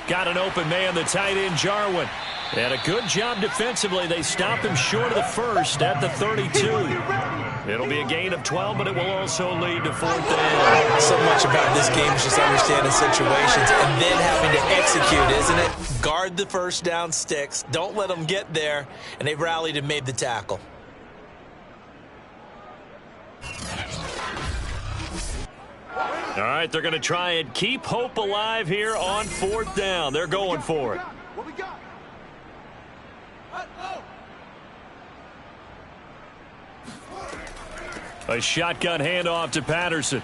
Got an open man, the tight end, Jarwin. And a good job defensively. They stop him short of the first at the 32. It'll be a gain of 12, but it will also lead to 4th down. So much about this game is just understanding situations and then having to execute, isn't it? Guard the first down sticks. Don't let them get there. And they rallied and made the tackle. All right, they're going to try and keep hope alive here on 4th down. They're going for it. What we got? A shotgun handoff to Patterson.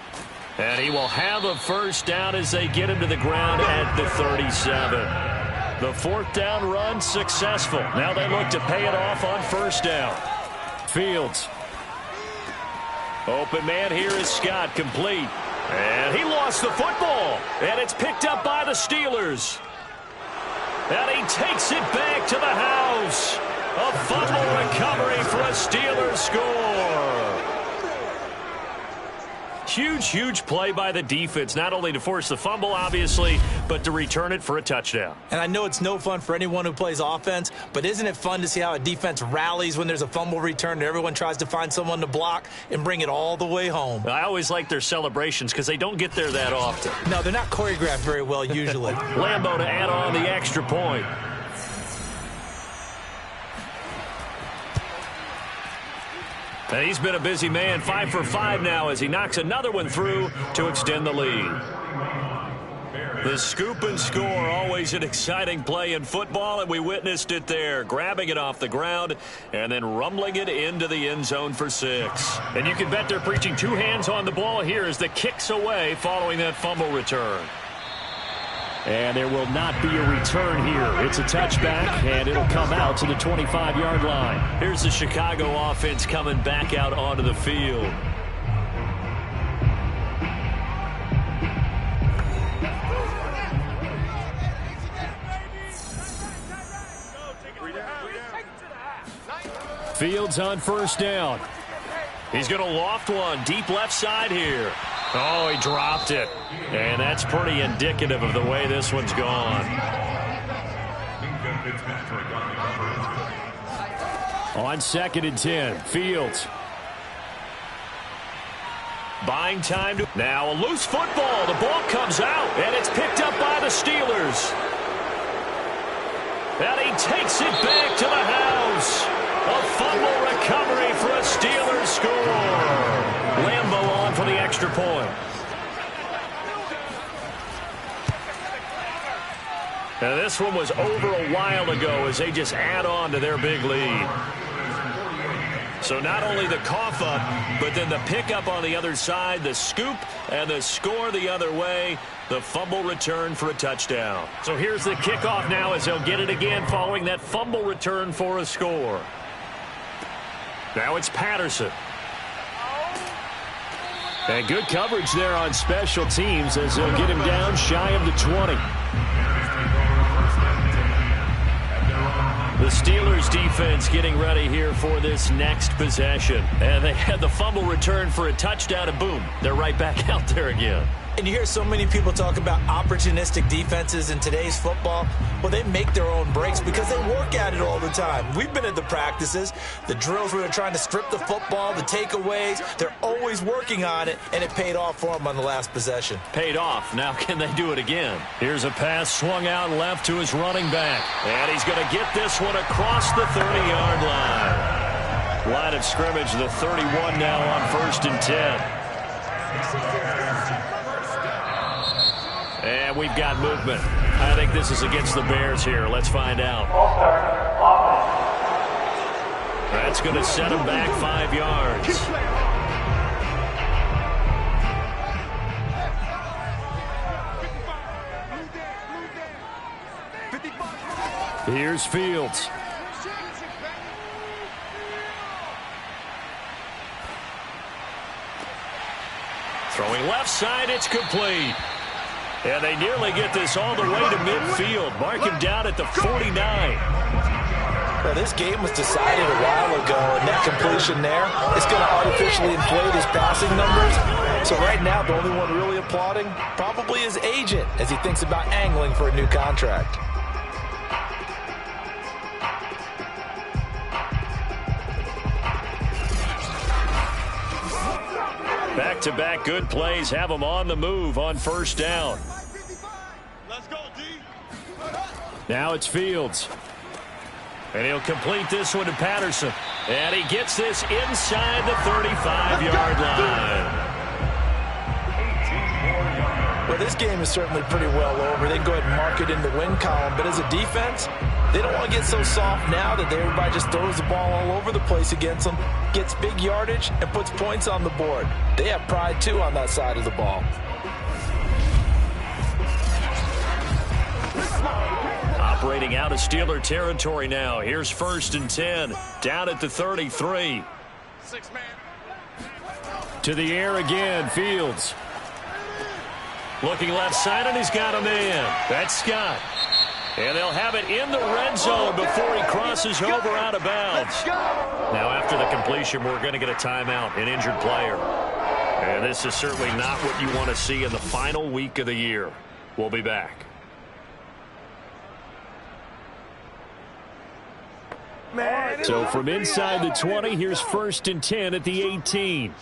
And he will have a first down as they get him to the ground at the 37. The 4th down run successful. Now they look to pay it off on 1st down. Fields. Open man here is Scott, complete. And he lost the football. And it's picked up by the Steelers. And he takes it back to the house. A fumble recovery for a Steelers score. Huge play by the defense, not only to force the fumble, obviously, but to return it for a touchdown. And I know it's no fun for anyone who plays offense, but isn't it fun to see how a defense rallies when there's a fumble return and everyone tries to find someone to block and bring it all the way home? I always like their celebrations because they don't get there that often. No, they're not choreographed very well usually. Lambeau to add on the extra point. And he's been a busy man, 5 for 5 now as he knocks another one through to extend the lead. The scoop and score, always an exciting play in football, and we witnessed it there, grabbing it off the ground and then rumbling it into the end zone for 6. And you can bet they're preaching 2 hands on the ball here as the kick's away following that fumble return. And there will not be a return here. It's a touchback, and it'll come out to the 25-yard line. Here's the Chicago offense coming back out onto the field. Fields on 1st down. He's going to loft one deep left side here. Oh, he dropped it. And that's pretty indicative of the way this one's gone. On 2nd and 10, Fields. Buying time. Now a loose football. The ball comes out, and it's picked up by the Steelers. And he takes it back to the house. A fumble recovery for a Steelers score. Lambeau on for the extra point. Now this one was over a while ago as they just add on to their big lead. So not only the cough up, but then the pickup on the other side, the scoop, and the score the other way. The fumble return for a touchdown. So here's the kickoff now as they'll get it again following that fumble return for a score. Now it's Patterson. And good coverage there on special teams as they'll get him down shy of the 20. The Steelers defense getting ready here for this next possession. And they had the fumble return for a touchdown, and boom, they're right back out there again. And you hear so many people talk about opportunistic defenses in today's football. Well, they make their own breaks because they work at it all the time. We've been at the practices, the drills where they're trying to strip the football, the takeaways. They're always working on it, and it paid off for them on the last possession. Paid off. Now can they do it again? Here's a pass swung out left to his running back. And he's going to get this one across the 30-yard line. Line of scrimmage, the 31 now on 1st and 10. And we've got movement. I think this is against the Bears here. Let's find out. That's going to set him back 5 yards. Here's Fields. Throwing left side, it's complete. And they nearly get this all the way to midfield. Mark him down at the 49. Well, this game was decided a while ago, and that completion there is going to artificially inflate his passing numbers. So right now, the only one really applauding probably his agent as he thinks about angling for a new contract. Back-to-back good plays have them on the move on first down. Let's go, D. Now it's Fields. And he'll complete this one to Patterson. And he gets this inside the 35-yard line. Well, this game is certainly pretty well over. They can go ahead and mark it in the win column. But as a defense, they don't want to get so soft now that everybody just throws the ball all over the place against them, gets big yardage, and puts points on the board. They have pride, too, on that side of the ball. Operating out of Steeler territory now. Here's 1st and 10. Down at the 33. 6-man. To the air again, Fields. Looking left side, and he's got a man. That's Scott. And they'll have it in the red zone before he crosses over out of bounds. Now, after the completion, we're going to get a timeout, an injured player. And this is certainly not what you want to see in the final week of the year. We'll be back. So from inside the 20, here's 1st and 10 at the 18.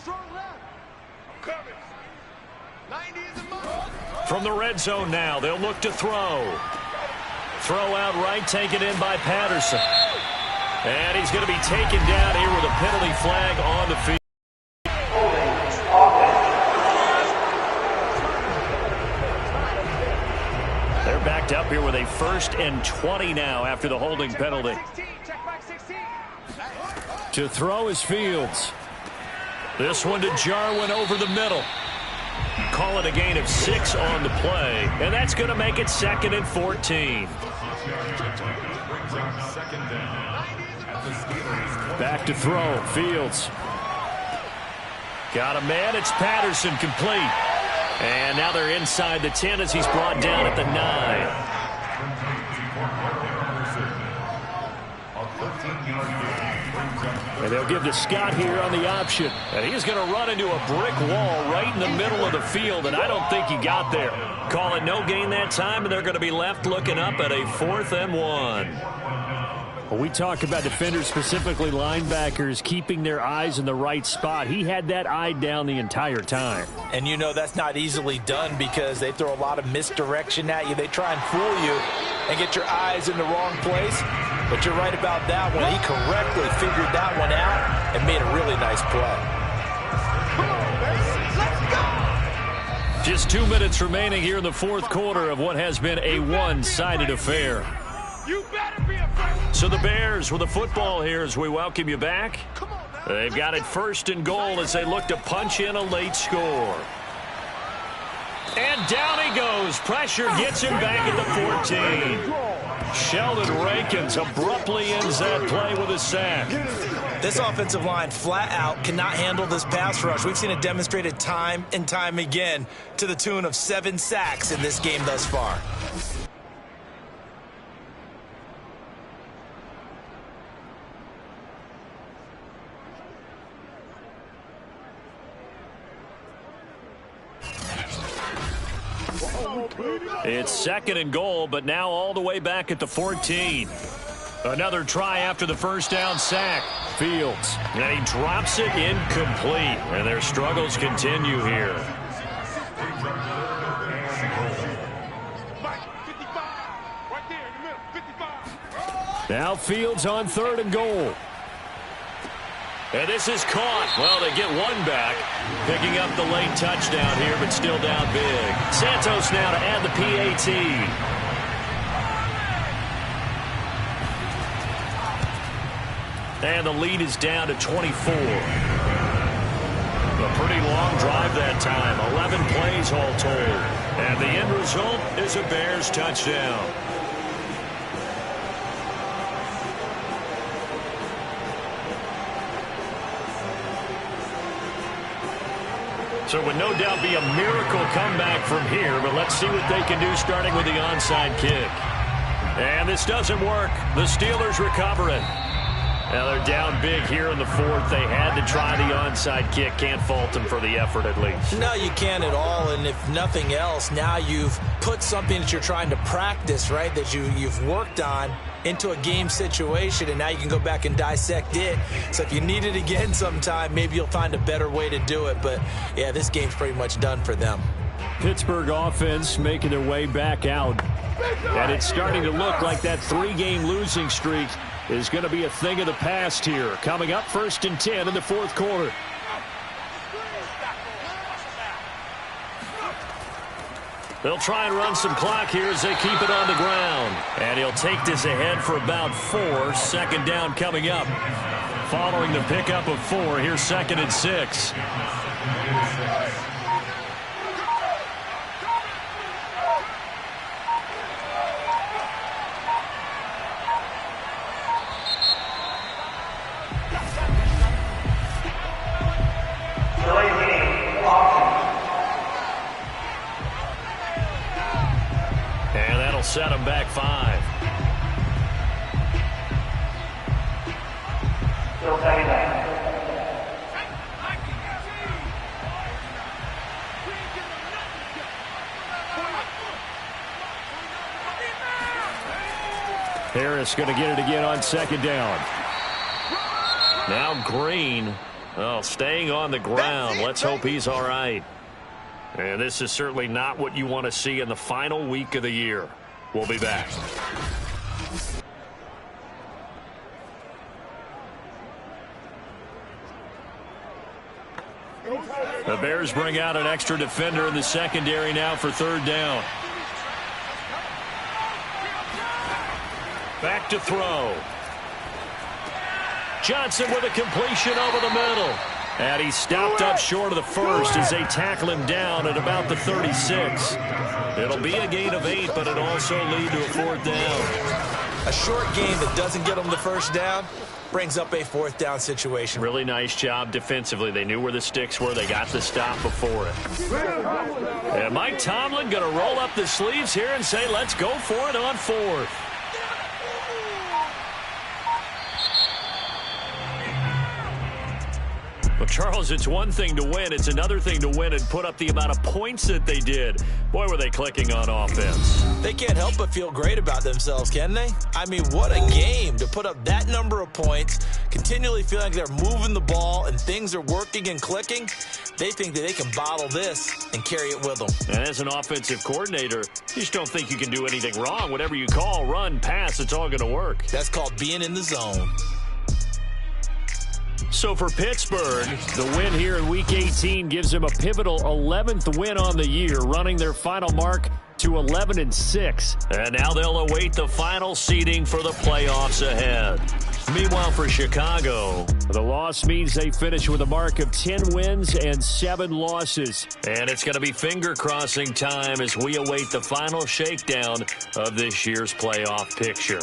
From the red zone now, they'll look to throw. Throw out right, taken in by Patterson. And he's going to be taken down here with a penalty flag on the field. They're backed up here with a 1st and 20 now after the holding penalty. To throw is Fields. This one to Jarwin over the middle. Call it a gain of 6 on the play, and that's going to make it 2nd and 14. Back to throw, Fields. Got a man, it's Patterson, complete. And now they're inside the 10 as he's brought down at the 9. And they'll give to Scott here on the option. And he's going to run into a brick wall right in the middle of the field, and I don't think he got there. Call it no gain that time, and they're going to be left looking up at a 4th and 1. Well, we talk about defenders, specifically linebackers, keeping their eyes in the right spot. He had that eye down the entire time. And you know that's not easily done because they throw a lot of misdirection at you. They try and fool you and get your eyes in the wrong place. But you're right about that one. He correctly figured that one out and made a really nice play. Just 2 minutes remaining here in the 4th quarter of what has been a one-sided affair. You better be afraid. So the Bears with the football here as we welcome you back. They've got it 1st and goal as they look to punch in a late score. And down he goes. Pressure gets him back at the 14. Sheldon Rankins abruptly ends that play with a sack. This offensive line flat out cannot handle this pass rush. We've seen it demonstrated time and time again to the tune of 7 sacks in this game thus far. It's 2nd and goal, but now all the way back at the 14. Another try after the first down sack. Fields. And he drops it incomplete. And their struggles continue here. Now Fields on 3rd and goal. And this is caught. Well, they get one back. Picking up the late touchdown here, but still down big. Santos now to add the PAT. And the lead is down to 24. A pretty long drive that time. 11 plays all told. And the end result is a Bears touchdown. So it would no doubt be a miracle comeback from here, but let's see what they can do starting with the onside kick. And this doesn't work. The Steelers recover it. Now they're down big here in the 4th. They had to try the onside kick. Can't fault them for the effort at least. No, you can't at all. And if nothing else, now you've put something that you're trying to practice, right, that you've worked on into a game situation, and now you can go back and dissect it. So if you need it again sometime, maybe you'll find a better way to do it. But, yeah, this game's pretty much done for them. Pittsburgh offense making their way back out. And it's starting to look like that 3-game losing streak is going to be a thing of the past here. Coming up 1st and 10 in the 4th quarter. They'll try and run some clock here as they keep it on the ground. And he'll take this ahead for about 4. 2nd down coming up. Following the pickup of 4, here's 2nd and 6. Set him back 5. Harris going to get it again on 2nd down. Now Green, staying on the ground. Let's hope he's all right. And this is certainly not what you want to see in the final week of the year. We'll be back. The Bears bring out an extra defender in the secondary now for 3rd down. Back to throw. Johnson with a completion over the middle. And he stopped up short of the 1st as they tackle him down at about the 36. It'll be a gain of 8, but it'll also lead to a 4th down. A short game that doesn't get them the 1st down brings up a 4th down situation. Really nice job defensively. They knew where the sticks were. They got the stop before it. And Mike Tomlin going to roll up the sleeves here and say, let's go for it on 4th. Well, Charles, it's one thing to win. It's another thing to win and put up the amount of points that they did. Boy, were they clicking on offense. They can't help but feel great about themselves, can they? I mean, what a game to put up that number of points, continually feeling like they're moving the ball and things are working and clicking. They think that they can bottle this and carry it with them. And as an offensive coordinator, you just don't think you can do anything wrong. Whatever you call, run, pass, it's all going to work. That's called being in the zone. So for Pittsburgh, the win here in Week 18 gives them a pivotal 11th win on the year, running their final mark to 11-6. And now they'll await the final seeding for the playoffs ahead. Meanwhile, for Chicago, the loss means they finish with a mark of 10 wins and 7 losses. And it's going to be finger-crossing time as we await the final shakedown of this year's playoff picture.